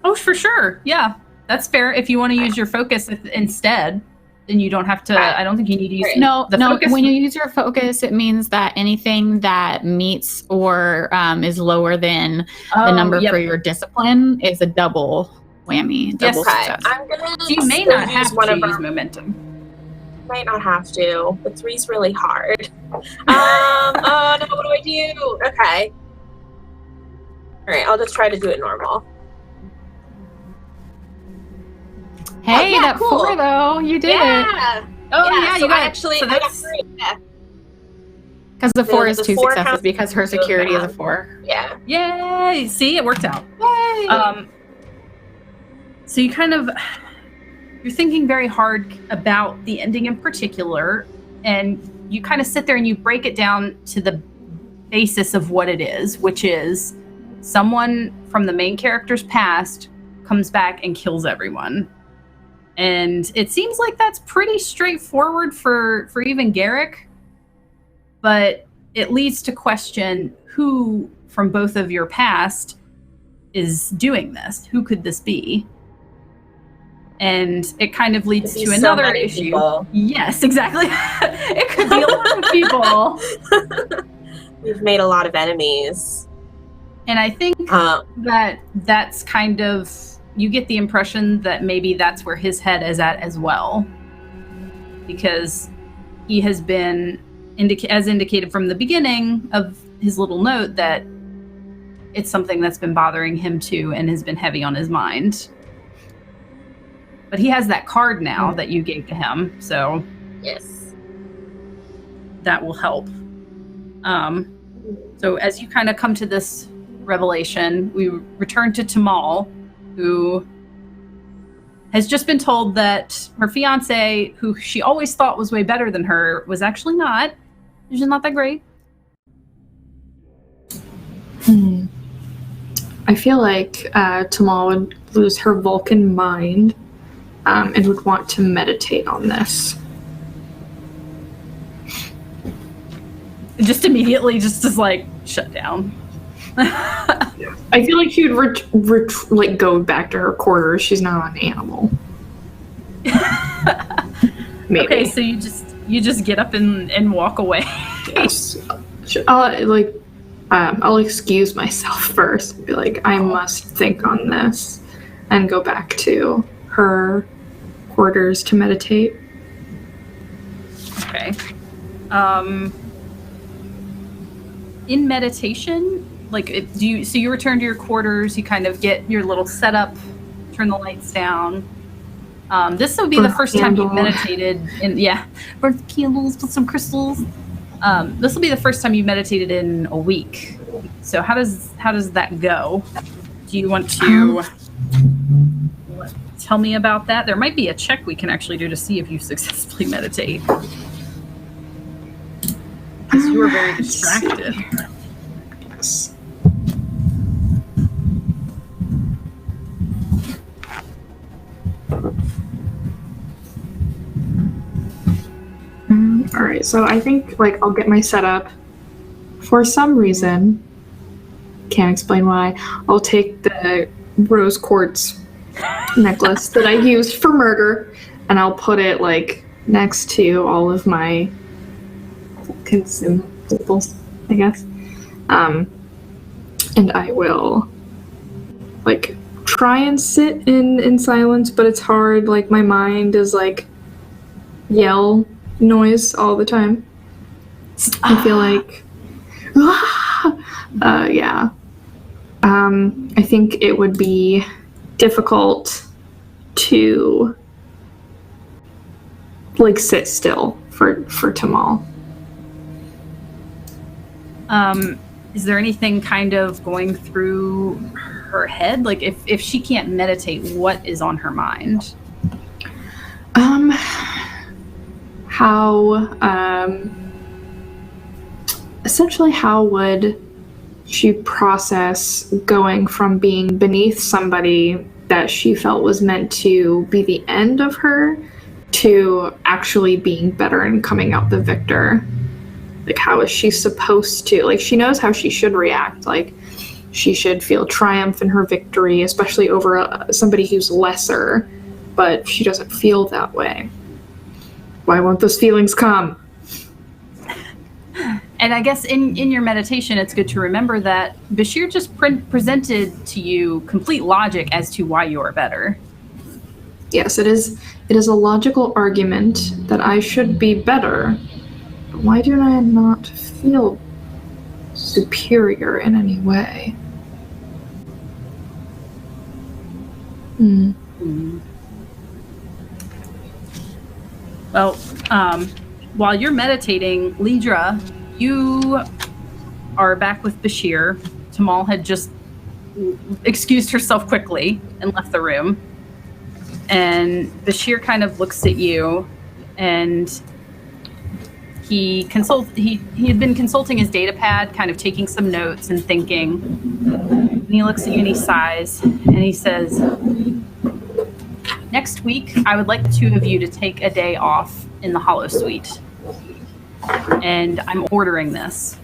Oh, for sure. Yeah, that's fair. If you want to use your focus instead, then you don't have to. I don't think you need to use the focus. When you use your focus, it means that anything that meets or is lower than the number for your discipline is a double whammy. Double success. I'm gonna. You may not have to use momentum. Might not have to, but 3's really hard. Oh no, what do I do? Okay. All right, I'll just try to do it normal. Hey, that cool. 4 though, you did it. Oh yeah, so you got actually. So I got that's 3. Yeah. Because the 4 is the 2 4 successes counts because her as security is a bad. 4. Yeah. Yay! See, it worked out. Yay. So you're thinking very hard about the ending in particular, and you kind of sit there and you break it down to the basis of what it is, which is someone from the main character's past comes back and kills everyone. And it seems like that's pretty straightforward for even Garrick, but it leads to question who from both of your past is doing this. Who could this be? And it kind of leads to another issue. People. Yes, exactly. It could be a lot of people. We've made a lot of enemies. And I think that's kind of, you get the impression that maybe that's where his head is at as well. Because he has been, as indicated from the beginning of his little note, that it's something that's been bothering him too and has been heavy on his mind. But he has that card now that you gave to him, so yes, that will help. So as you kind of come to this revelation, we return to Tamal, who has just been told that her fiance, who she always thought was way better than her, was actually not. She's not that great. I feel like Tamal would lose her Vulcan mind and would want to meditate on this. Just immediately just is like, shut down. I feel like she would like go back to her quarters. She's not an animal. Maybe. Okay, so you just get up and walk away. Yes. I'll excuse myself first. Be like, I must think on this, and go back to her quarters to meditate. Okay. In meditation, like, so you return to your quarters, you kind of get your little setup, turn the lights down. This would be the first time you meditated burn candles, put some crystals. This will be the first time you meditated in a week. So how does that go? Do you want to tell me about that? There might be a check we can actually do to see if you successfully meditate. Because you were very distracted. Yes. All right, so I think I'll get my setup. For some reason, can't explain why, I'll take the rose quartz necklace that I used for murder, and I'll put it next to all of my consumables, I guess. And I will try and sit in silence, but it's hard. My mind is yell noise all the time. I feel yeah. I think it would be difficult to sit still for Tamal. Is there anything kind of going through her head? If she can't meditate, what is on her mind? Essentially, how would she process going from being beneath somebody that she felt was meant to be the end of her to actually being better and coming out the victor? How is she supposed to? She knows how she should react. She should feel triumph in her victory, especially over somebody who's lesser, but she doesn't feel that way. Why won't those feelings come? And I guess in your meditation, it's good to remember that Bashir just presented to you complete logic as to why you are better. Yes, it is a logical argument that I should be better. But why do I not feel superior in any way? Well, while you're meditating, Lidra, you are back with Bashir. Tamal had just excused herself quickly and left the room. And Bashir kind of looks at you, and he had been consulting his data pad, kind of taking some notes and thinking. And he looks at you and he sighs, and he says, "Next week, I would like the two of you to take a day off in the Hollow Suite. And I'm ordering this.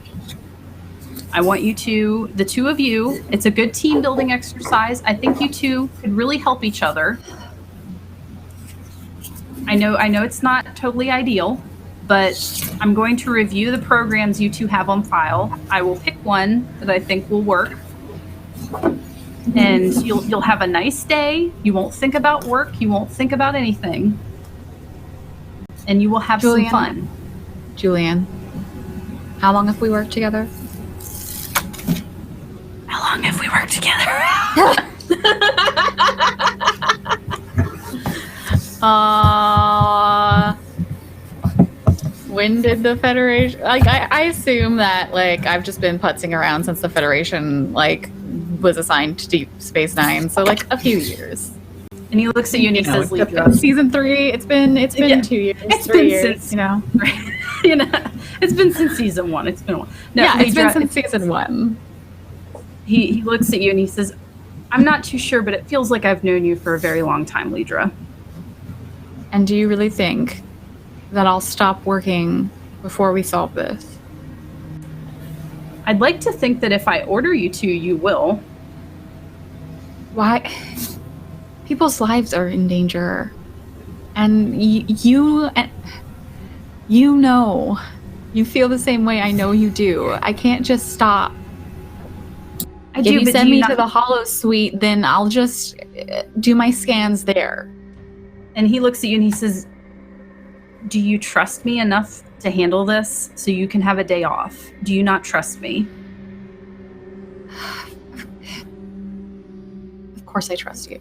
I want you to, the two of you, it's a good team building exercise. I think you two could really help each other. I know it's not totally ideal, but I'm going to review the programs you two have on file. I will pick one that I think will work. And you'll have a nice day. You won't think about work. You won't think about anything. And you will have some fun." Julianne, how long have we worked together? How long have we worked together? when did the Federation, like, I assume that, like, I've just been putzing around since the Federation, like, was assigned to Deep Space Nine, so, like, a few years. And he looks at you and he says, season 3, it's been 2 years. It's 3 been years, since, you know. It's been since season 1. It's been a while. No, yeah, it's been since season 1. He looks at you and he says, I'm not too sure, but it feels like I've known you for a very long time, Lidra. And do you really think that I'll stop working before we solve this? I'd like to think that if I order you to, you will. Why? People's lives are in danger. And you know, you feel the same way. I know you do. I can't just stop. If you send me to the Hollow Suite, then I'll just do my scans there. And he looks at you and he says, do you trust me enough to handle this so you can have a day off? Do you not trust me? Of course I trust you.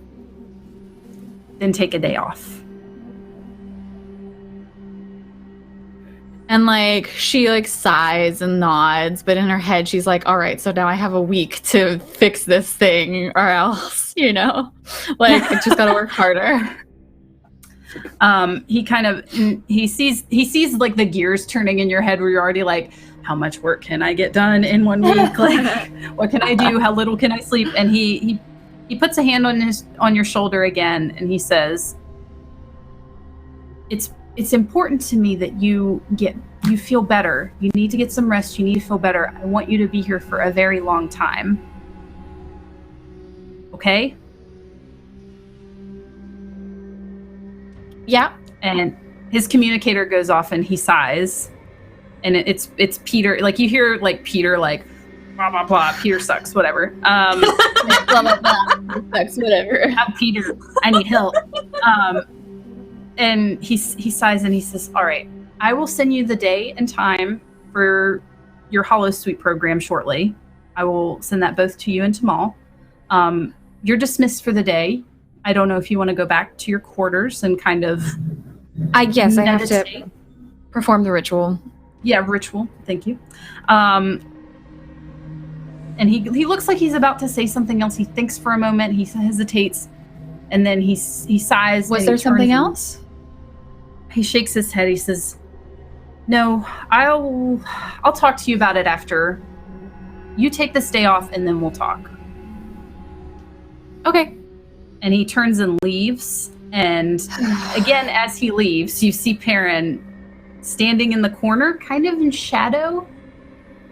Then take a day off. And, like, she, like, sighs and nods, but in her head, she's like, all right, so now I have a week to fix this thing or else, you know? Like, I just gotta work harder. He sees, like, the gears turning in your head where you're already like, how much work can I get done in 1 week? Like, what can I do? How little can I sleep? And he puts a hand on your shoulder again, and he says, It's important to me that you feel better. You need to get some rest. You need to feel better. I want you to be here for a very long time. Okay? Yeah. And his communicator goes off and he sighs. And it's Peter. Like, you hear, like, Peter, like, blah, blah, blah. Peter sucks, whatever. Blah, blah, blah. Sucks, whatever. I'm Peter. I need help. And he sighs and he says, all right, I will send you the day and time for your Hollow Suite program shortly. I will send that both to you and to Maul. You're dismissed for the day. I don't know if you want to go back to your quarters and kind of... I have to perform the ritual. Yeah, ritual. Thank you. And he looks like he's about to say something else. He thinks for a moment. He hesitates. And then he sighs. Was there something else? He shakes his head. He says, no, I'll talk to you about it after. You take this day off and then we'll talk. Okay. And he turns and leaves. And again, as he leaves, you see Perrin standing in the corner, kind of in shadow.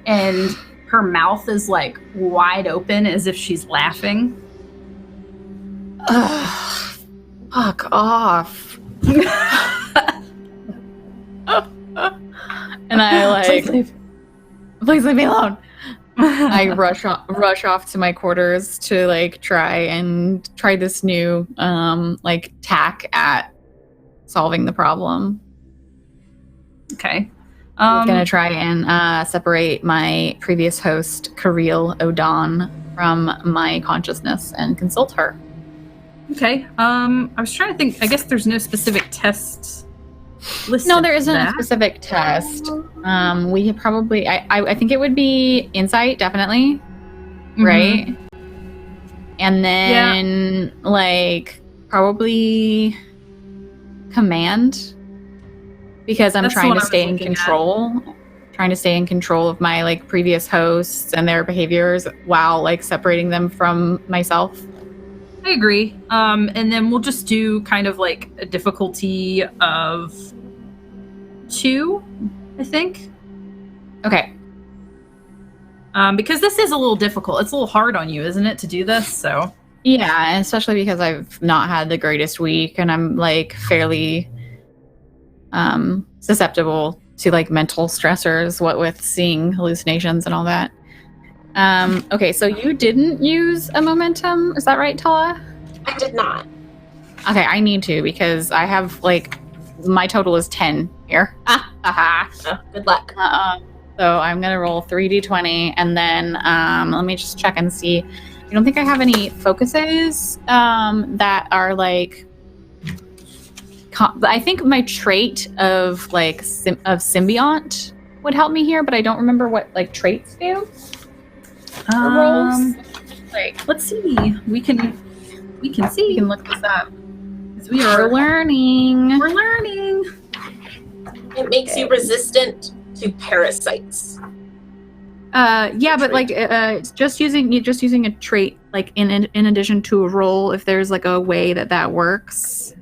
And her mouth is, like, wide open as if she's laughing. Fuck off. And I, like, please leave me alone. I rush off to my quarters to, like, try this new like, tack at solving the problem. Okay. I'm gonna try and separate my previous host, Kareel O'Don, from my consciousness and consult her. Okay. I was trying to think. I guess there's no specific tests listed. No, there isn't a specific test. We could probably. I think it would be insight, definitely. Mm-hmm. Right. And then, like, probably command, because I'm trying to stay in control. Trying to stay in control of my, like, previous hosts and their behaviors while, like, separating them from myself. I agree. And then we'll just do kind of like a difficulty of 2, I think. Okay. Because this is a little difficult. It's a little hard on you, isn't it, to do this? So yeah, and especially because I've not had the greatest week and I'm, like, fairly susceptible to, like, mental stressors, what with seeing hallucinations and all that. Okay, so you didn't use a momentum, is that right, Tala? I did not. Okay, I need to, because I have, like, my total is 10 here. Good luck. So I'm gonna roll 3d20, and then let me just check and see. I don't think I have any focuses that are, like, I think my trait of like of symbiont would help me here, but I don't remember what like traits do. Or roles. Like, Let's see. We can see. we can look this up. 'Cause we are learning. We're learning. It makes you resistant to parasites. Yeah, but like just using a trait like in addition to a role, if there's like a way that works.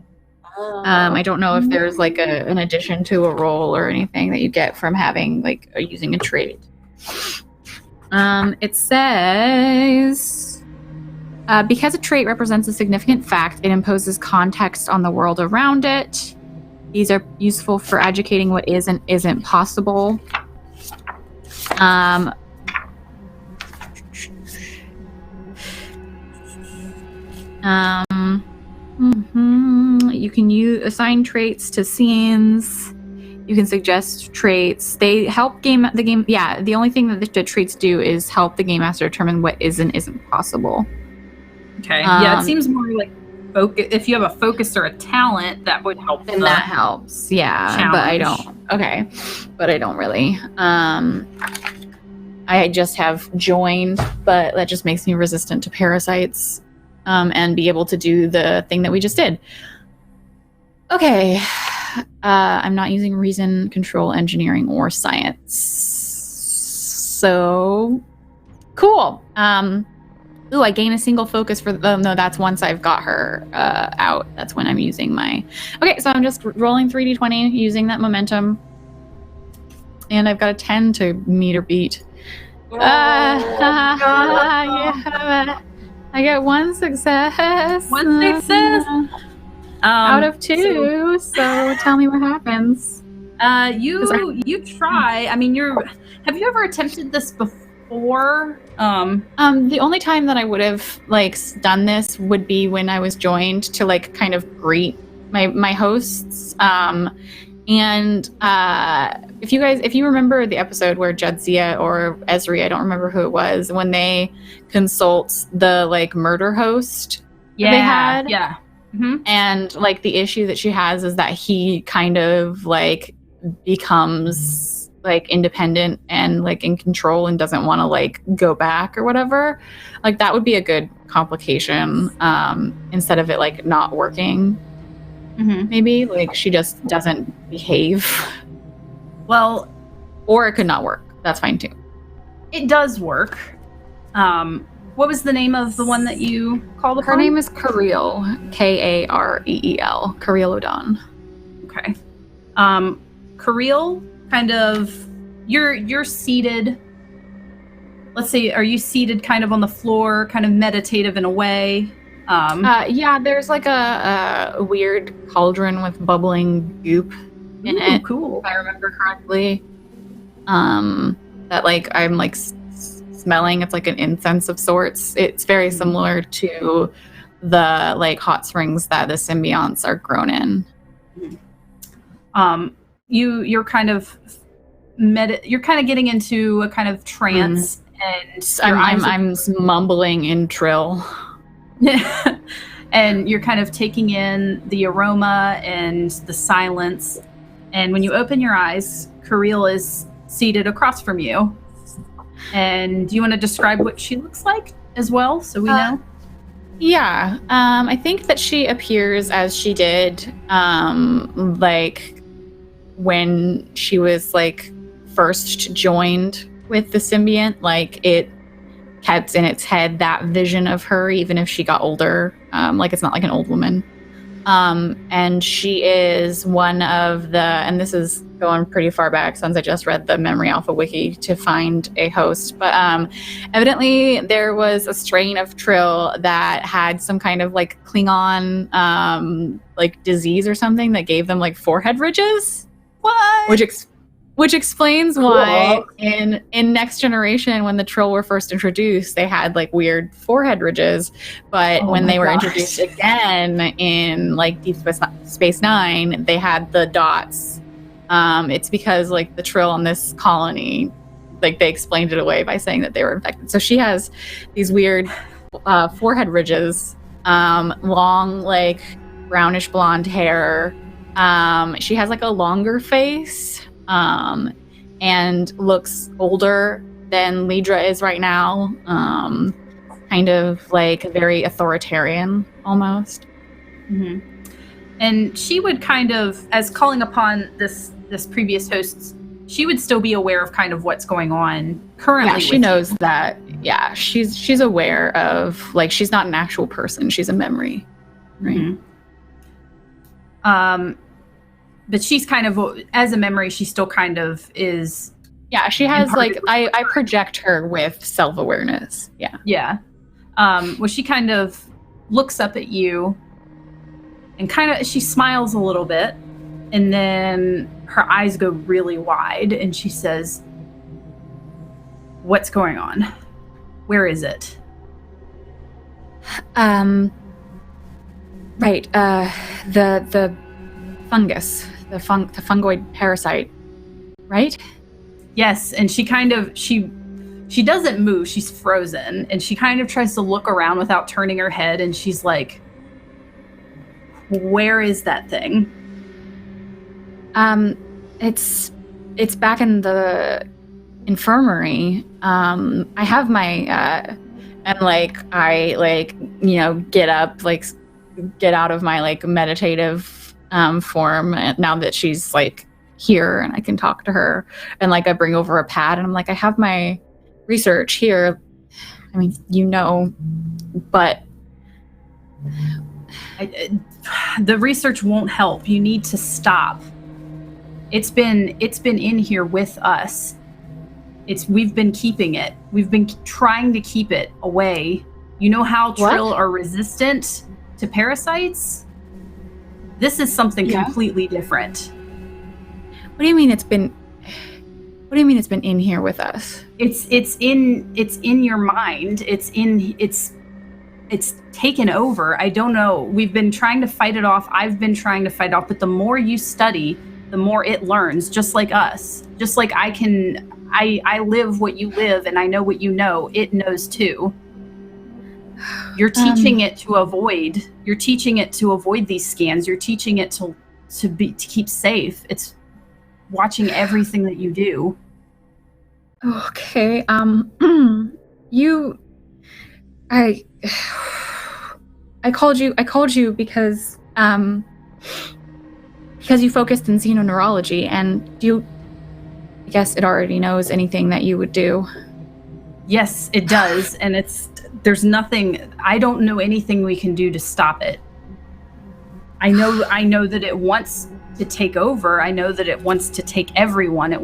I don't know if there's like an addition to a role or anything that you get from having like using a trait. It says because a trait represents a significant fact, it imposes context on the world around it. These are useful for educating what is and isn't possible. You can assign traits to scenes. You can suggest traits. They help the game. Yeah, the only thing that the traits do is help the game master determine what is and isn't possible. Okay. Yeah, it seems more like if you have a focus or a talent, that would help. And that helps. Yeah, challenge. But I don't. Okay, but I don't really. I just have joined, but that just makes me resistant to parasites, and be able to do the thing that we just did. Okay. I'm not using reason, control, engineering, or science. So cool. Ooh, I gain a single focus for no, that's once I've got her out. That's when I'm using my. Okay, so I'm just rolling 3d20 using that momentum. And I've got a 10 to meet or beat. Yeah. I get one success. One success. Out of 2. So tell me what happens. You try. I mean, have you ever attempted this before? The only time that I would have like done this would be when I was joined to like kind of greet my hosts. And if you remember the episode where Jadzia or Esri, I don't remember who it was, when they consult the like murder host that they had. Yeah. Mm-hmm. And like the issue that she has is that he kind of like becomes like independent and like in control and doesn't want to like go back or whatever. Like that would be a good complication instead of it like not working. Mm-hmm. Maybe like she just doesn't behave. Well, or it could not work. That's fine too. It does work. What was the name of the one that you called upon? Her name is Kareel, Kareel, Kareel O'Don. Okay. Kareel, kind of, you're seated. Let's see, are you seated kind of on the floor, kind of meditative in a way? Yeah, there's like a weird cauldron with bubbling goop in it. Cool. If I remember correctly. That like I'm like smelling. It's like an incense of sorts. It's very similar to the like hot springs that the symbionts are grown in. You're kind of you're kind of getting into a kind of trance, and I'm mumbling in Trill. And you're kind of taking in the aroma and the silence. And when you open your eyes, Kareel is seated across from you. And do you want to describe what she looks like as well, so we know? Yeah. I think that she appears as she did like when she was like first joined with the symbiont. Like it kept in its head that vision of her even if she got older. Like it's not like an old woman. And she is one of the, and this is going pretty far back since I just read the Memory Alpha wiki to find a host, but evidently there was a strain of Trill that had some kind of like Klingon like disease or something that gave them like forehead ridges. What? Which explains why in Next Generation, when the Trill were first introduced, they had like weird forehead ridges. But when they were introduced again in like Deep Space Nine, they had the dots. It's because like the Trill on this colony, like they explained it away by saying that they were infected. So she has these weird forehead ridges, long like brownish blonde hair. She has like a longer face, and looks older than Lidra is right now. Kind of like very authoritarian almost. Mm-hmm. And she would kind of, as calling upon this previous hosts, she would still be aware of kind of what's going on currently. Yeah, she knows that. Yeah, she's aware of, like, she's not an actual person. She's a memory. Right. Mm-hmm. But she's kind of, as a memory, she still kind of is. Yeah, she has, like, I project her with self-awareness. Yeah. Yeah. Well, she kind of looks up at you and kind of, she smiles a little bit, and then her eyes go really wide, and she says, "What's going on? Where is it?" Right. The fungus, the fungoid parasite, right? Yes, and she kind of, she doesn't move. She's frozen, and she kind of tries to look around without turning her head, and she's like, "Where is that thing?" It's back in the infirmary. I have my and like I like, you know, get up, like get out of my like meditative form now that she's like here and I can talk to her, and like I bring over a pad and I'm like, I have my research here. I mean, you know, but the research won't help. You need to stop. It's been in here with us. We've been keeping it. We've been trying to keep it away. You know how Trill are resistant to parasites? This is something completely different. What do you mean it's been in here with us? It's in your mind. It's taken over. I don't know. We've been trying to fight it off. I've been trying to fight it off, but the more you study, the more it learns, just like us. Just like I live what you live and I know what you know, it knows too. You're teaching it to avoid. You're teaching it to avoid these scans. You're teaching it to keep safe. It's watching everything that you do. Okay. I called you because you focused in xenoneurology, and I guess it already knows anything that you would do. Yes, it does, and there's nothing. I don't know anything we can do to stop it. I know that it wants to take over. I know that it wants to take everyone. It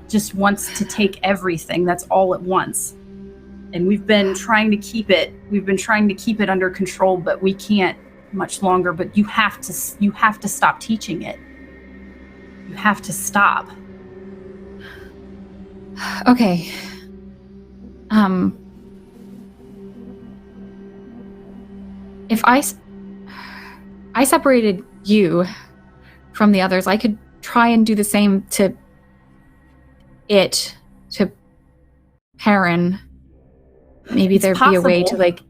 just wants to take everything. That's all it wants. And we've been trying to keep it. We've been trying to keep it under control, but we can't much longer. But you have to stop teaching it. You have to stop. Okay. If I separated you from the others, I could try and do the same to Perrin. Maybe It's there'd possible. be a way to like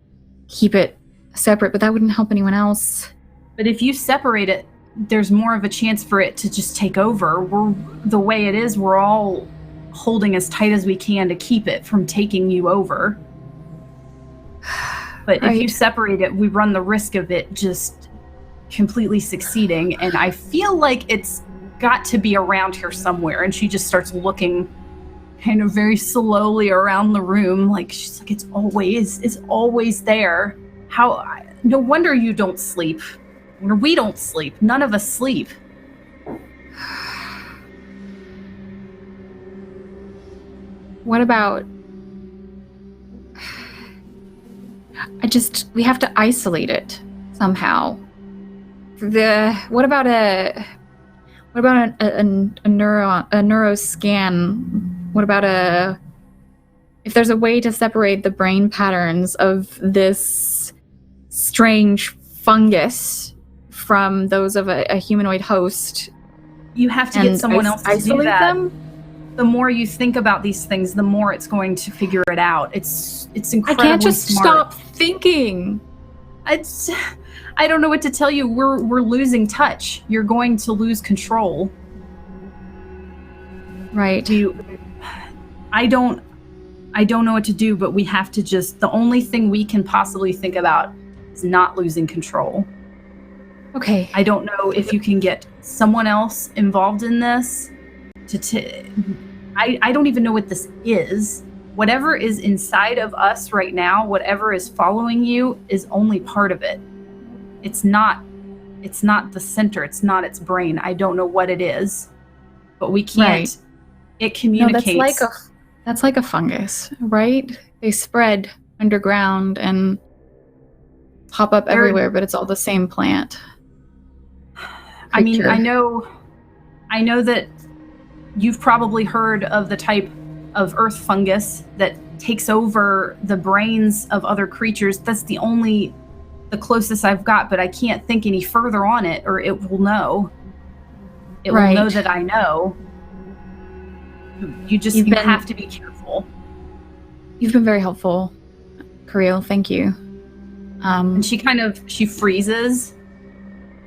keep it separate, but that wouldn't help anyone else. But if you separate it, there's more of a chance for it to just take over. The way it is, we're all holding as tight as we can to keep it from taking you over. But if you separate it, we run the risk of it just completely succeeding. And I feel like it's got to be around here somewhere. And she just starts looking kind of very slowly around the room. Like, she's like, it's always there. No wonder you don't sleep. Or we don't sleep. None of us sleep. What about... we have to isolate it somehow. What about a neuroscan? What about if there's a way to separate the brain patterns of this strange fungus from those of a humanoid host? You have to get someone else to isolate do that. them? The more you think about these things, the more it's going to figure it out. It's incredibly I can't just smart. stop thinking. I don't know what to tell you. We're losing touch. You're going to lose control. Right. I don't know what to do, but we have to the only thing we can possibly think about is not losing control. Okay. I don't know if you can get someone else involved in this. I don't even know what this is. Whatever is inside of us right now, whatever is following you, is only part of it. It's not the center. It's not its brain. I don't know what it is, but we can't. Right. It communicates. No, that's like a fungus, right? They spread underground and pop up everywhere, but it's all the same plant. I mean, Creature. I know that you've probably heard of the type of earth fungus that takes over the brains of other creatures. That's the closest I've got, but I can't think any further on it, or it will know. It will know that I know. You have to be careful. You've been very helpful, Kirill. Thank you. And she freezes,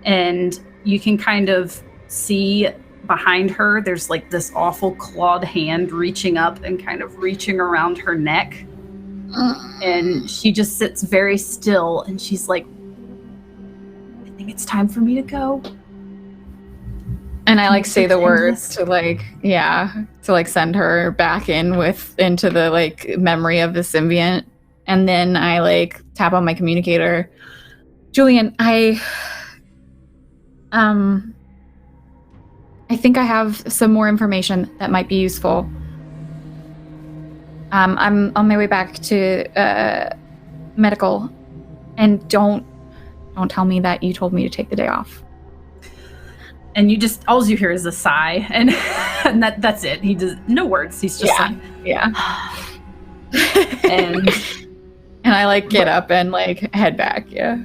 and you can kind of see behind her, there's like this awful clawed hand reaching up and kind of reaching around her neck. And she just sits very still, and she's like, I think it's time for me to go. And I say the words to send her back into the memory of the symbiont. And then I tap on my communicator. Julian, I think I have some more information that might be useful. I'm on my way back to medical, and don't tell me that you told me to take the day off. And all you hear is a sigh, and that's it. He does no words. He's just yeah. and I get up and head back. Yeah.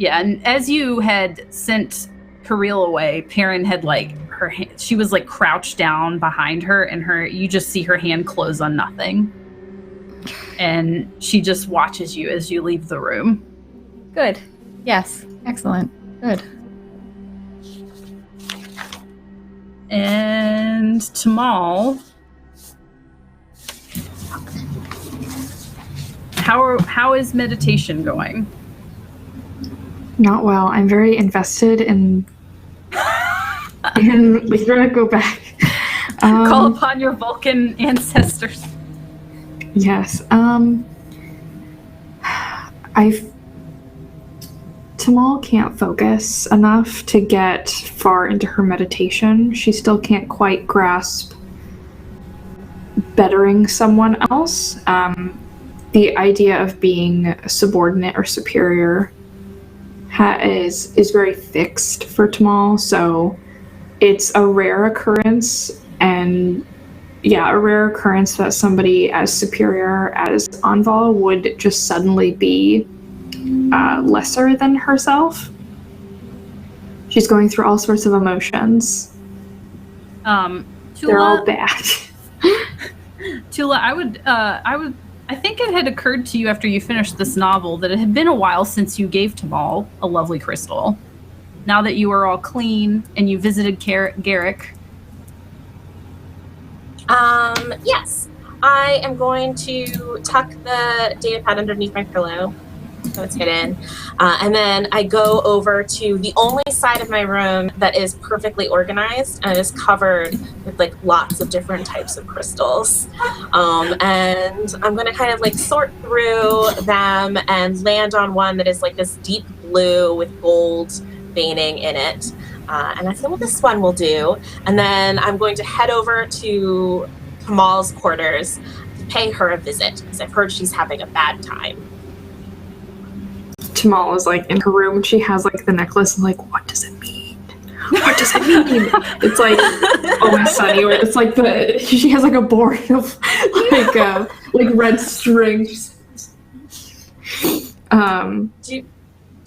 And as you had sent Kirill away, Perrin had her hand, she was crouched down behind her, and you just see her hand close on nothing, and she just watches you as you leave the room. Good. Yes. Excellent. Good. And Tamal, how is meditation going? Not well. I'm very invested in we're gonna go back. Call upon your Vulcan ancestors. Yes. Tamal can't focus enough to get far into her meditation. She still can't quite grasp bettering someone else. The idea of being subordinate or superior is very fixed for Tamal, so it's a rare occurrence, and a rare occurrence that somebody as superior as Anval would just suddenly be lesser than herself. She's going through all sorts of emotions. They're all bad. Tula, I think it had occurred to you after you finished this novel that it had been a while since you gave Tamal a lovely crystal. Now that you are all clean and you visited Garrick. Yes. I am going to tuck the data pad underneath my pillow, so it's hidden. And then I go over to the only side of my room that is perfectly organized and is covered with lots of different types of crystals. And I'm going to kind of sort through them and land on one that is this deep blue with gold veining in it. And I said, well, this one will do. And then I'm going to head over to Kamal's quarters to pay her a visit, because I've heard she's having a bad time. Tamal is in her room, and she has the necklace, and what does it mean? What does it mean? It's Always Sunny, where it's she has a board of red strings.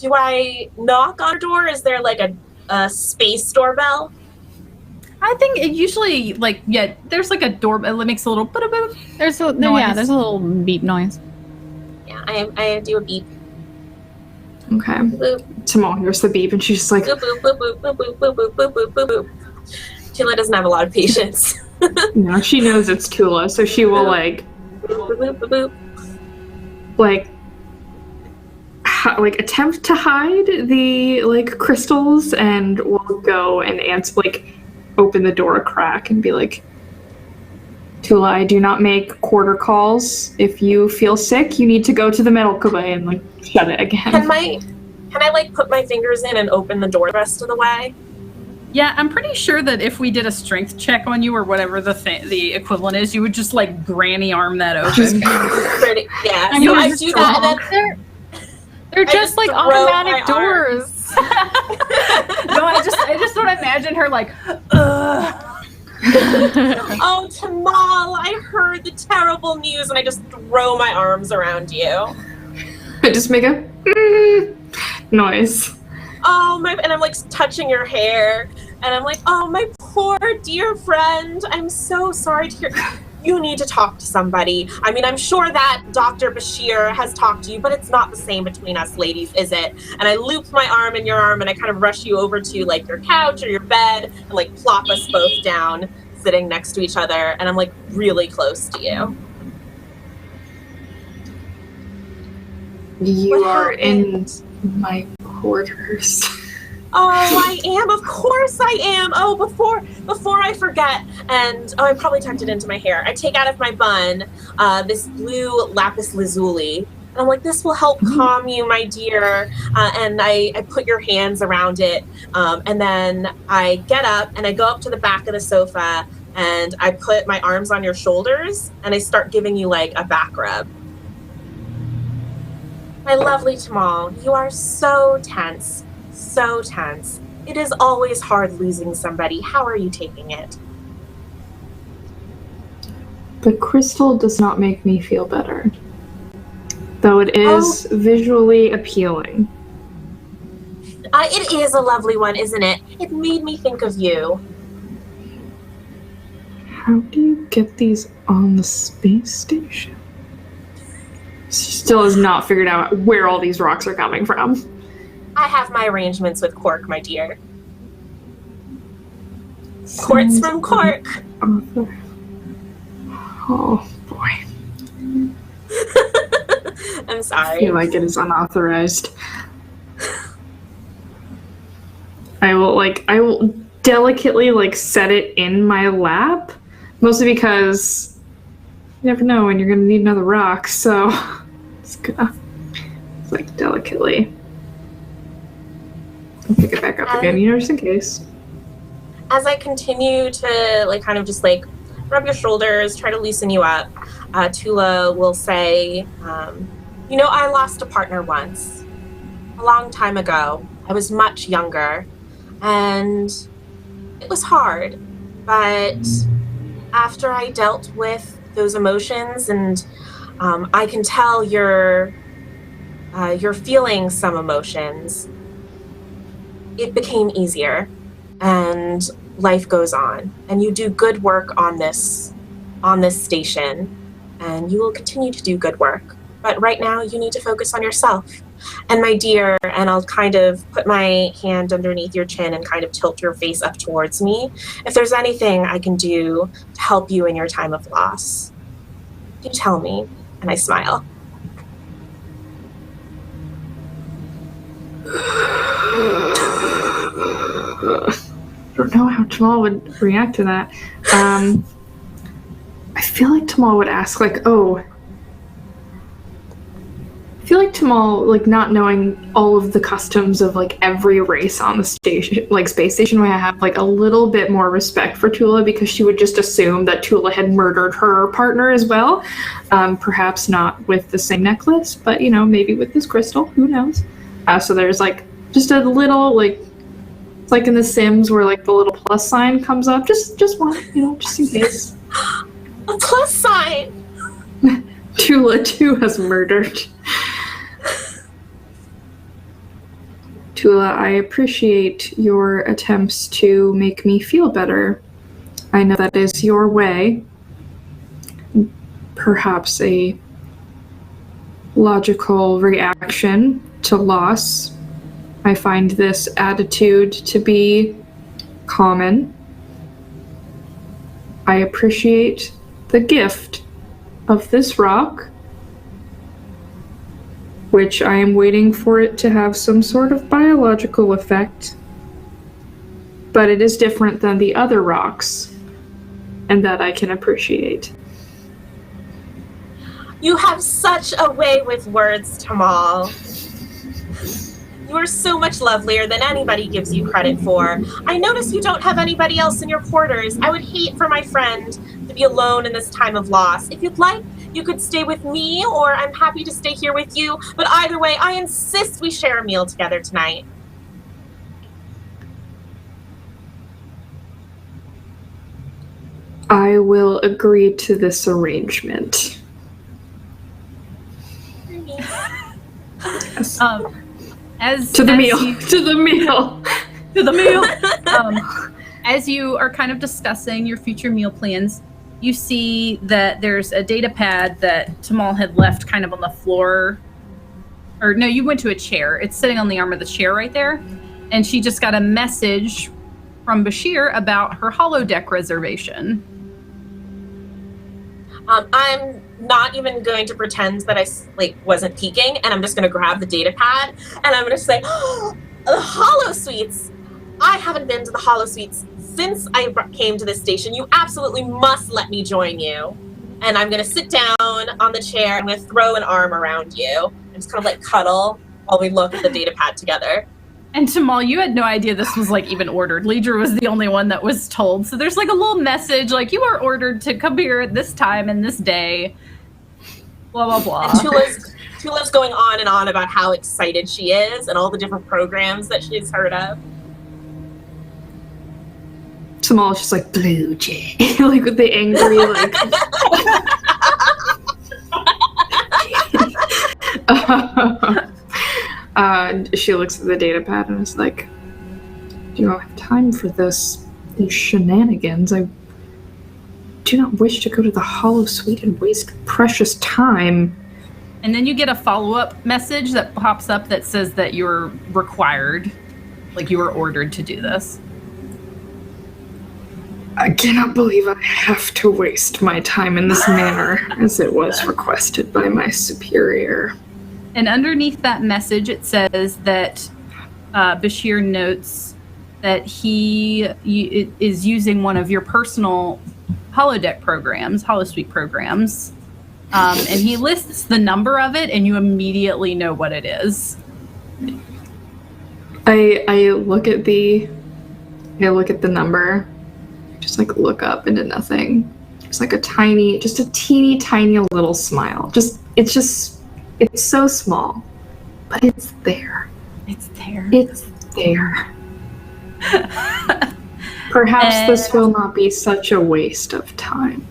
Do I knock on her door? Is there a space doorbell? I think it usually there's a doorbell. It makes a little there's a noise. there's a little beep noise. Yeah, I do a beep. Okay. Boop, Tamal hears the beep and she's just like, boop, boop, boop, boop, boop, boop, boop, boop, boop, boop, boop, boop. Tula doesn't have a lot of patience. no, she knows it's Tula, so she will Boop, boop, boop, boop. like attempt to hide the like crystals and will go and answer, like open the door a crack and be like, Tula, I do not make quarter calls. If you feel sick, you need to go to the medical bay, and like shut it again. Can I like put my fingers in and open the door the rest of the way? Yeah, I'm pretty sure that if we did a strength check on you or whatever the equivalent is, you would just like granny arm that open. Yeah, I mean, so I do that, and then they're just like just throw automatic my arm. doors. No, I just don't imagine her like, ugh. oh, Tamal, I heard the terrible news, and I just throw my arms around you. I just make a noise. Oh, and I'm like touching your hair, and I'm like, oh, my poor dear friend, I'm so sorry to hear. You need to talk to somebody. I mean, I'm sure that Dr. Bashir has talked to you, but it's not the same between us ladies, is it? And I loop my arm in your arm, and I kind of rush you over to like your couch or your bed, and like plop us both down, sitting next to each other, and I'm like really close to you. You What are happened? in my quarters. Oh, I am. Of course I am. Oh, before I forget, and I probably tucked it into my hair. I take out of my bun this blue lapis lazuli, and I'm like, this will help calm you, my dear. And I put your hands around it, and then I get up and I go up to the back of the sofa, and I put my arms on your shoulders, and I start giving you like a back rub. My lovely Tamal, you are so tense. So tense. It is always hard losing somebody. How are you taking it? The crystal does not make me feel better, though it is visually appealing. It is a lovely one, isn't it? It made me think of you. How do you get these on the space station? She still has not figured out where all these rocks are coming from. I have my arrangements with Cork, my dear. Quartz from Cork. Oh boy. I'm I sorry. feel like it is unauthorized. I will delicately like set it in my lap, mostly because you never know when you're gonna need another rock, so it's gonna like delicately pick it back up again, just in case. As I continue to like kind of just like rub your shoulders, try to loosen you up, Tula will say, I lost a partner once, a long time ago. I was much younger, and it was hard, but after I dealt with those emotions, and I can tell you're feeling some emotions, it became easier, and life goes on, and you do good work on this station, and you will continue to do good work. But right now, you need to focus on yourself. And my dear, and I'll kind of put my hand underneath your chin and kind of tilt your face up towards me. If there's anything I can do to help you in your time of loss, do tell me. And I smile. I don't know how Tamal would react to that. I feel like Tamal would ask, like, I feel like Tamal, like, not knowing all of the customs of, like, every race on the station, like, space station, would have, like, a little bit more respect for Tula, because she would just assume that Tula had murdered her partner as well. Perhaps not with the same necklace, but, maybe with this crystal. Who knows? So there's, like, just a little, like, it's like in The Sims where, like, the little plus sign comes up. Just one, just in case. A plus sign! Tula too has murdered. Tula, I appreciate your attempts to make me feel better. I know that is your way. Perhaps a logical reaction to loss. I find this attitude to be common. I appreciate the gift of this rock, which I am waiting for it to have some sort of biological effect. But it is different than the other rocks, and that I can appreciate. You have such a way with words, Tamal. You are so much lovelier than anybody gives you credit for. I notice you don't have anybody else in your quarters. I would hate for my friend to be alone in this time of loss. If you'd like, you could stay with me, or I'm happy to stay here with you. But either way, I insist we share a meal together tonight. I will agree to this arrangement. Yes. To the meal. To the meal. To the meal. As you are kind of discussing your future meal plans, you see that there's a data pad that Tamal had left kind of on the floor. Or no, you went to a chair. It's sitting on the arm of the chair right there. And she just got a message from Bashir about her holodeck reservation. I'm not even going to pretend that I wasn't peeking, and I'm just going to grab the data pad, and I'm going to say, oh, the Hollow Suites! I haven't been to the Hollow Suites since I came to this station. You absolutely must let me join you. And I'm going to sit down on the chair. I'm going to throw an arm around you and just kind of cuddle while we look at the data pad together. And Tamal, you had no idea this was even ordered. Lidra was the only one that was told. So there's a little message you are ordered to come here at this time and this day. Blah, blah, blah. And Tula's going on and on about how excited she is and all the different programs that she's heard of. Tamal is just Blue Jay. With the angry, she looks at the data pad and is like, do not have time for these shenanigans. I do not wish to go to the Hollow Suite and waste precious time. And then you get a follow-up message that pops up that says that you're required, you were ordered to do this. I cannot believe I have to waste my time in this manner, as it was requested by my superior. And underneath that message, it says that Bashir notes that he is using one of your personal holodeck programs, holosuite programs, and he lists the number of it, and you immediately know what it is. I look at the number, just look up into nothing. It's just a teeny tiny little smile. It's so small, but it's there. It's there. It's there. Perhaps this will not be such a waste of time.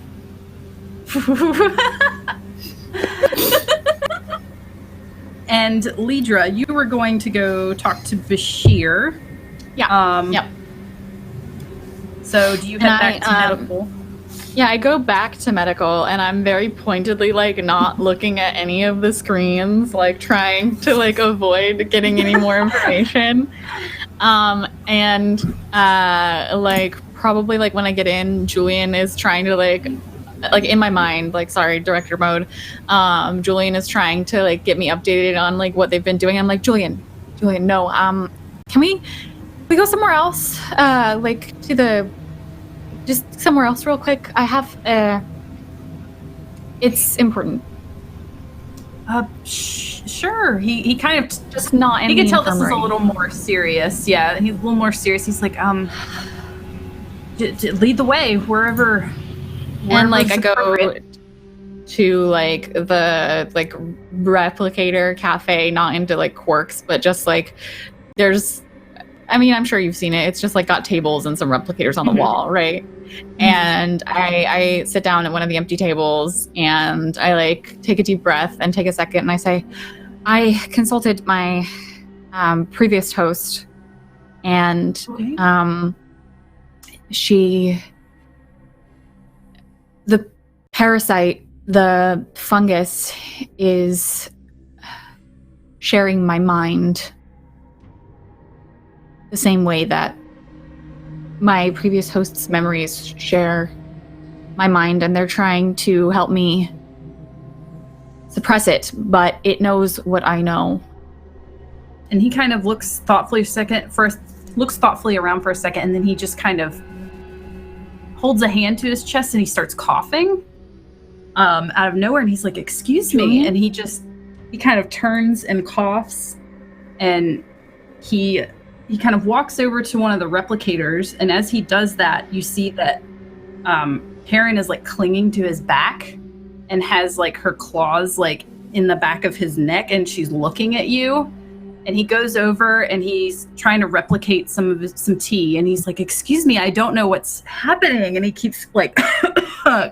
And Lidra, you were going to go talk to Bashir. Yeah. Yep. So do you head back to medical? Yeah, I go back to medical, and I'm very pointedly not looking at any of the screens, trying to avoid getting any more information. And probably when I get in, Julian is trying to in my mind, director mode. Julian is trying to get me updated on what they've been doing. I'm like, Julian, no. Can we go somewhere else? Just somewhere else real quick. I have, it's important. Sure. He kind of just not in he the can tell this is a infirmary. little more serious. Yeah, he's a little more serious. He's like, lead the way wherever And I go to the replicator cafe, not into quirks, but just there's, I'm sure you've seen it. It's just got tables and some replicators on the wall, right? And I sit down at one of the empty tables and I take a deep breath and take a second and I say, I consulted my previous host and the parasite, the fungus sharing my mind the same way that my previous host's memories share my mind, and they're trying to help me suppress it, but it knows what I know. And he kind of looks thoughtfully around for a second, and then he just kind of holds a hand to his chest and he starts coughing out of nowhere, and he's like, "Excuse me," and he kind of turns and coughs, and he kind of walks over to one of the replicators, and as he does that, you see that Karen is like clinging to his back and has like her claws like in the back of his neck, and she's looking at you. And he goes over and he's trying to replicate some tea, and he's like, "Excuse me, I don't know what's happening," and he keeps like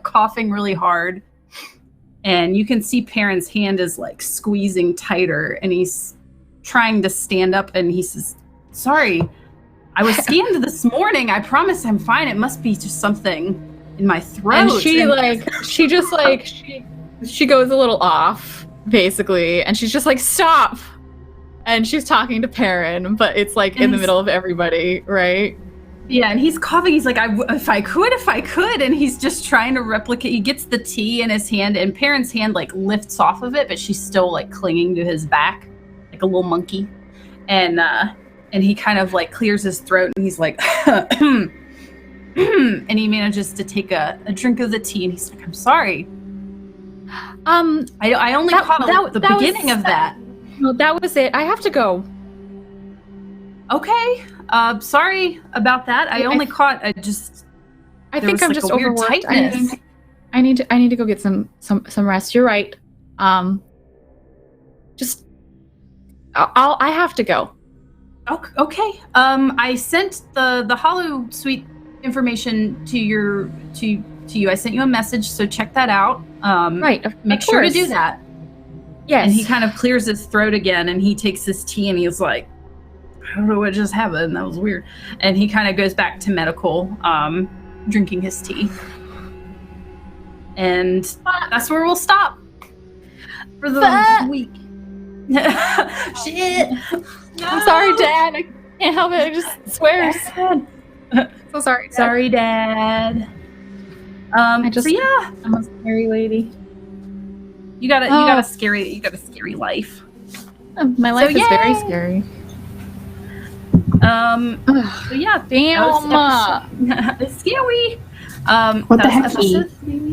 coughing really hard. And you can see Perrin's hand is like squeezing tighter, and he's trying to stand up, and he says, "Sorry, I was scanned this morning. I promise I'm fine. It must be just something in my throat." And she goes a little off, basically, and she's just like, "Stop!" And she's talking to Perrin, but it's like in the middle of everybody, right? Yeah, and he's coughing. He's like, if I could. And he's just trying to replicate. He gets the tea in his hand, and Perrin's hand like lifts off of it, but she's still like clinging to his back like a little monkey. And he kind of like clears his throat, and he's like, and he manages to take a drink of the tea, and he's like, "I'm sorry. I only caught the beginning of that." No, that was it. I have to go. Okay. Sorry about that. I only caught. I think I'm just overworked. I need to go get some rest. You're right. I have to go. Okay. I sent the Hollow Suite information to you. I sent you a message, so check that out. Right. Make sure to do that. Yes. And he kind of clears his throat again, and he takes his tea, and he's like, "I don't know what just happened. That was weird." And he kind of goes back to medical, drinking his tea. And that's where we'll stop for the week. Shit. No. I'm sorry, Dad. I can't help it. I just swears. So sorry, Dad. Sorry, Dad. I'm a scary lady. You got a scary life. My life is very scary. So yeah, damn. It's scary. What the hecky?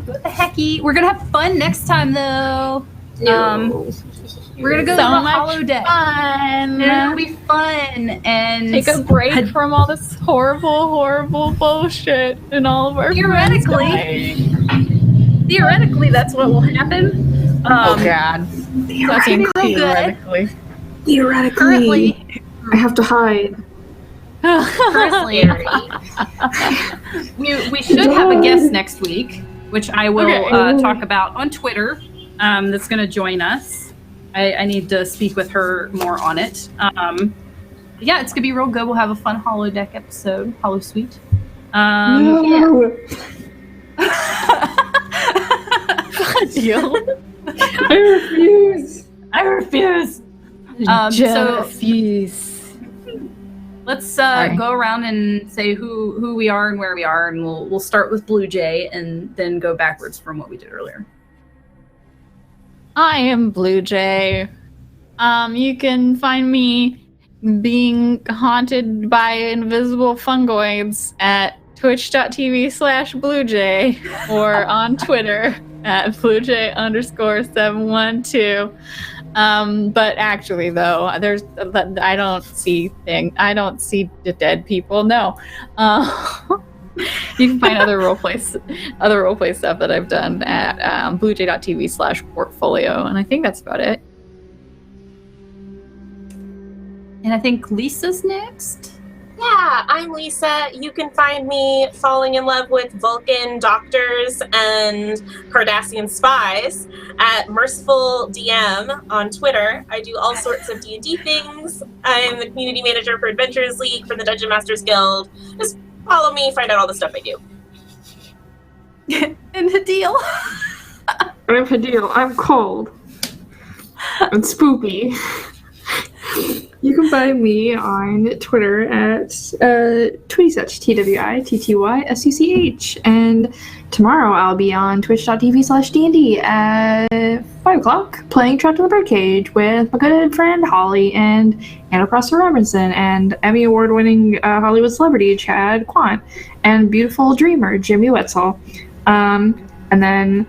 What the hecky? We're gonna have fun next time, though. We're gonna go to the holodeck. Fun. It'll be fun and take a break from all this horrible bullshit and all of our Theoretically, that's what will happen. Oh God, that's theoretically. Theoretically, I have to hide. Currently, we should have a guest next week, which I will talk about on Twitter. That's going to join us. I need to speak with her more on it. Yeah, it's gonna be real good. We'll have a fun holodeck episode, Hollow Suite. No. Deal. I refuse. Refuse. Let's go around and say who we are and where we are, and we'll start with Blue Jay and then go backwards from what we did earlier. I am Blue Jay. You can find me being haunted by invisible fungoids at twitch.tv/BlueJay or on Twitter at BlueJay_712. But actually, though, I don't see the dead people. No. You can find other roleplay stuff that I've done at bluejay.tv/portfolio, and I think that's about it. And I think Lisa's next. Yeah, I'm Lisa. You can find me falling in love with Vulcan doctors and Cardassian spies at Merciful DM on Twitter. I do all sorts of D&D things. I'm the community manager for Adventurers League for the Dungeon Masters Guild. Just follow me, find out all the stuff I do. And Hadil. I'm Hadil. I'm cold. And spooky. You can find me on Twitter at Twittysuch, TWITTYSUCH. And tomorrow I'll be on twitch.tv/D&D at 5 o'clock playing Trapped in the Birdcage with my good friend Holly and Anna Prosser Robinson and Emmy Award-winning Hollywood celebrity Chad Quant and beautiful dreamer Jimmy Wetzel. And then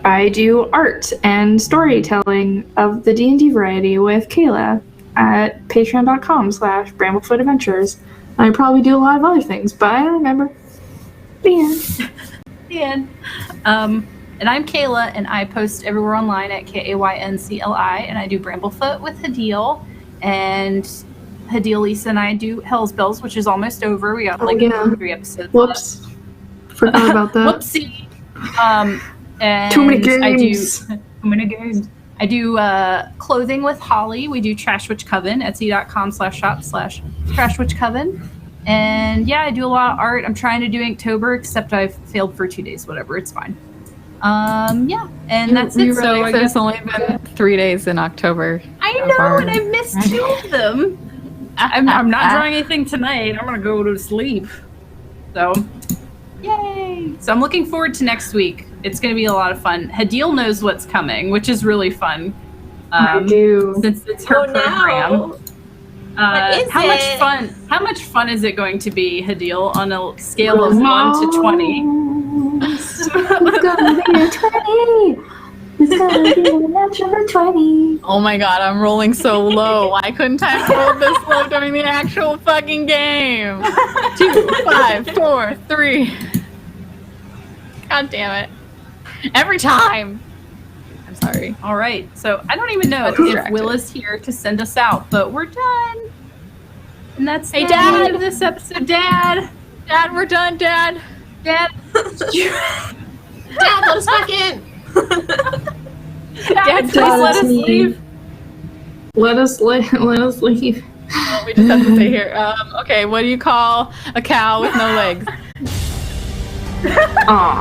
I do art and storytelling of the D&D variety with Kayla at patreon.com/BramblefootAdventures. I probably do a lot of other things, but I don't remember. The end. The end. And I'm Kayla, and I post everywhere online at KAYNCLI, and I do Bramblefoot with Hadil, and Hadil, Lisa, and I do Hell's Bells, which is almost over. We got 3 episodes Whoops. Forgot about that. Whoopsie. And Too many games. Too many games. I do clothing with Holly. We do Trashwitch Coven, Etsy.com/shop/Trashwitch Coven. And yeah, I do a lot of art. I'm trying to do Inktober, except I've failed for 2 days, whatever, it's fine. Yeah, and that's it. So I guess it's only been 3 days in October. I know, and I've missed 2 of them. I'm not drawing anything tonight. I'm gonna go to sleep. So, yay! So I'm looking forward to next week. It's gonna be a lot of fun. Hadil knows what's coming, which is really fun. I do. Since it's her program. No. What is How much fun is it going to be, Hadil, on a scale of 1 to 20? It's gonna be a 20. It's gonna be a natural 20. Oh my god, I'm rolling so low. Why couldn't I roll this low during the actual fucking game? 2, 5, 4, 3. God damn it. Every time. I'm sorry. All right. So I don't even know if Will is here to send us out, but we're done. And that's the end of this episode. Dad, we're done, Dad. Dad, Dad, let us back in. Dad, please let us leave. Let us leave. Well, we just have to stay here. Okay, what do you call a cow with no legs? Aw.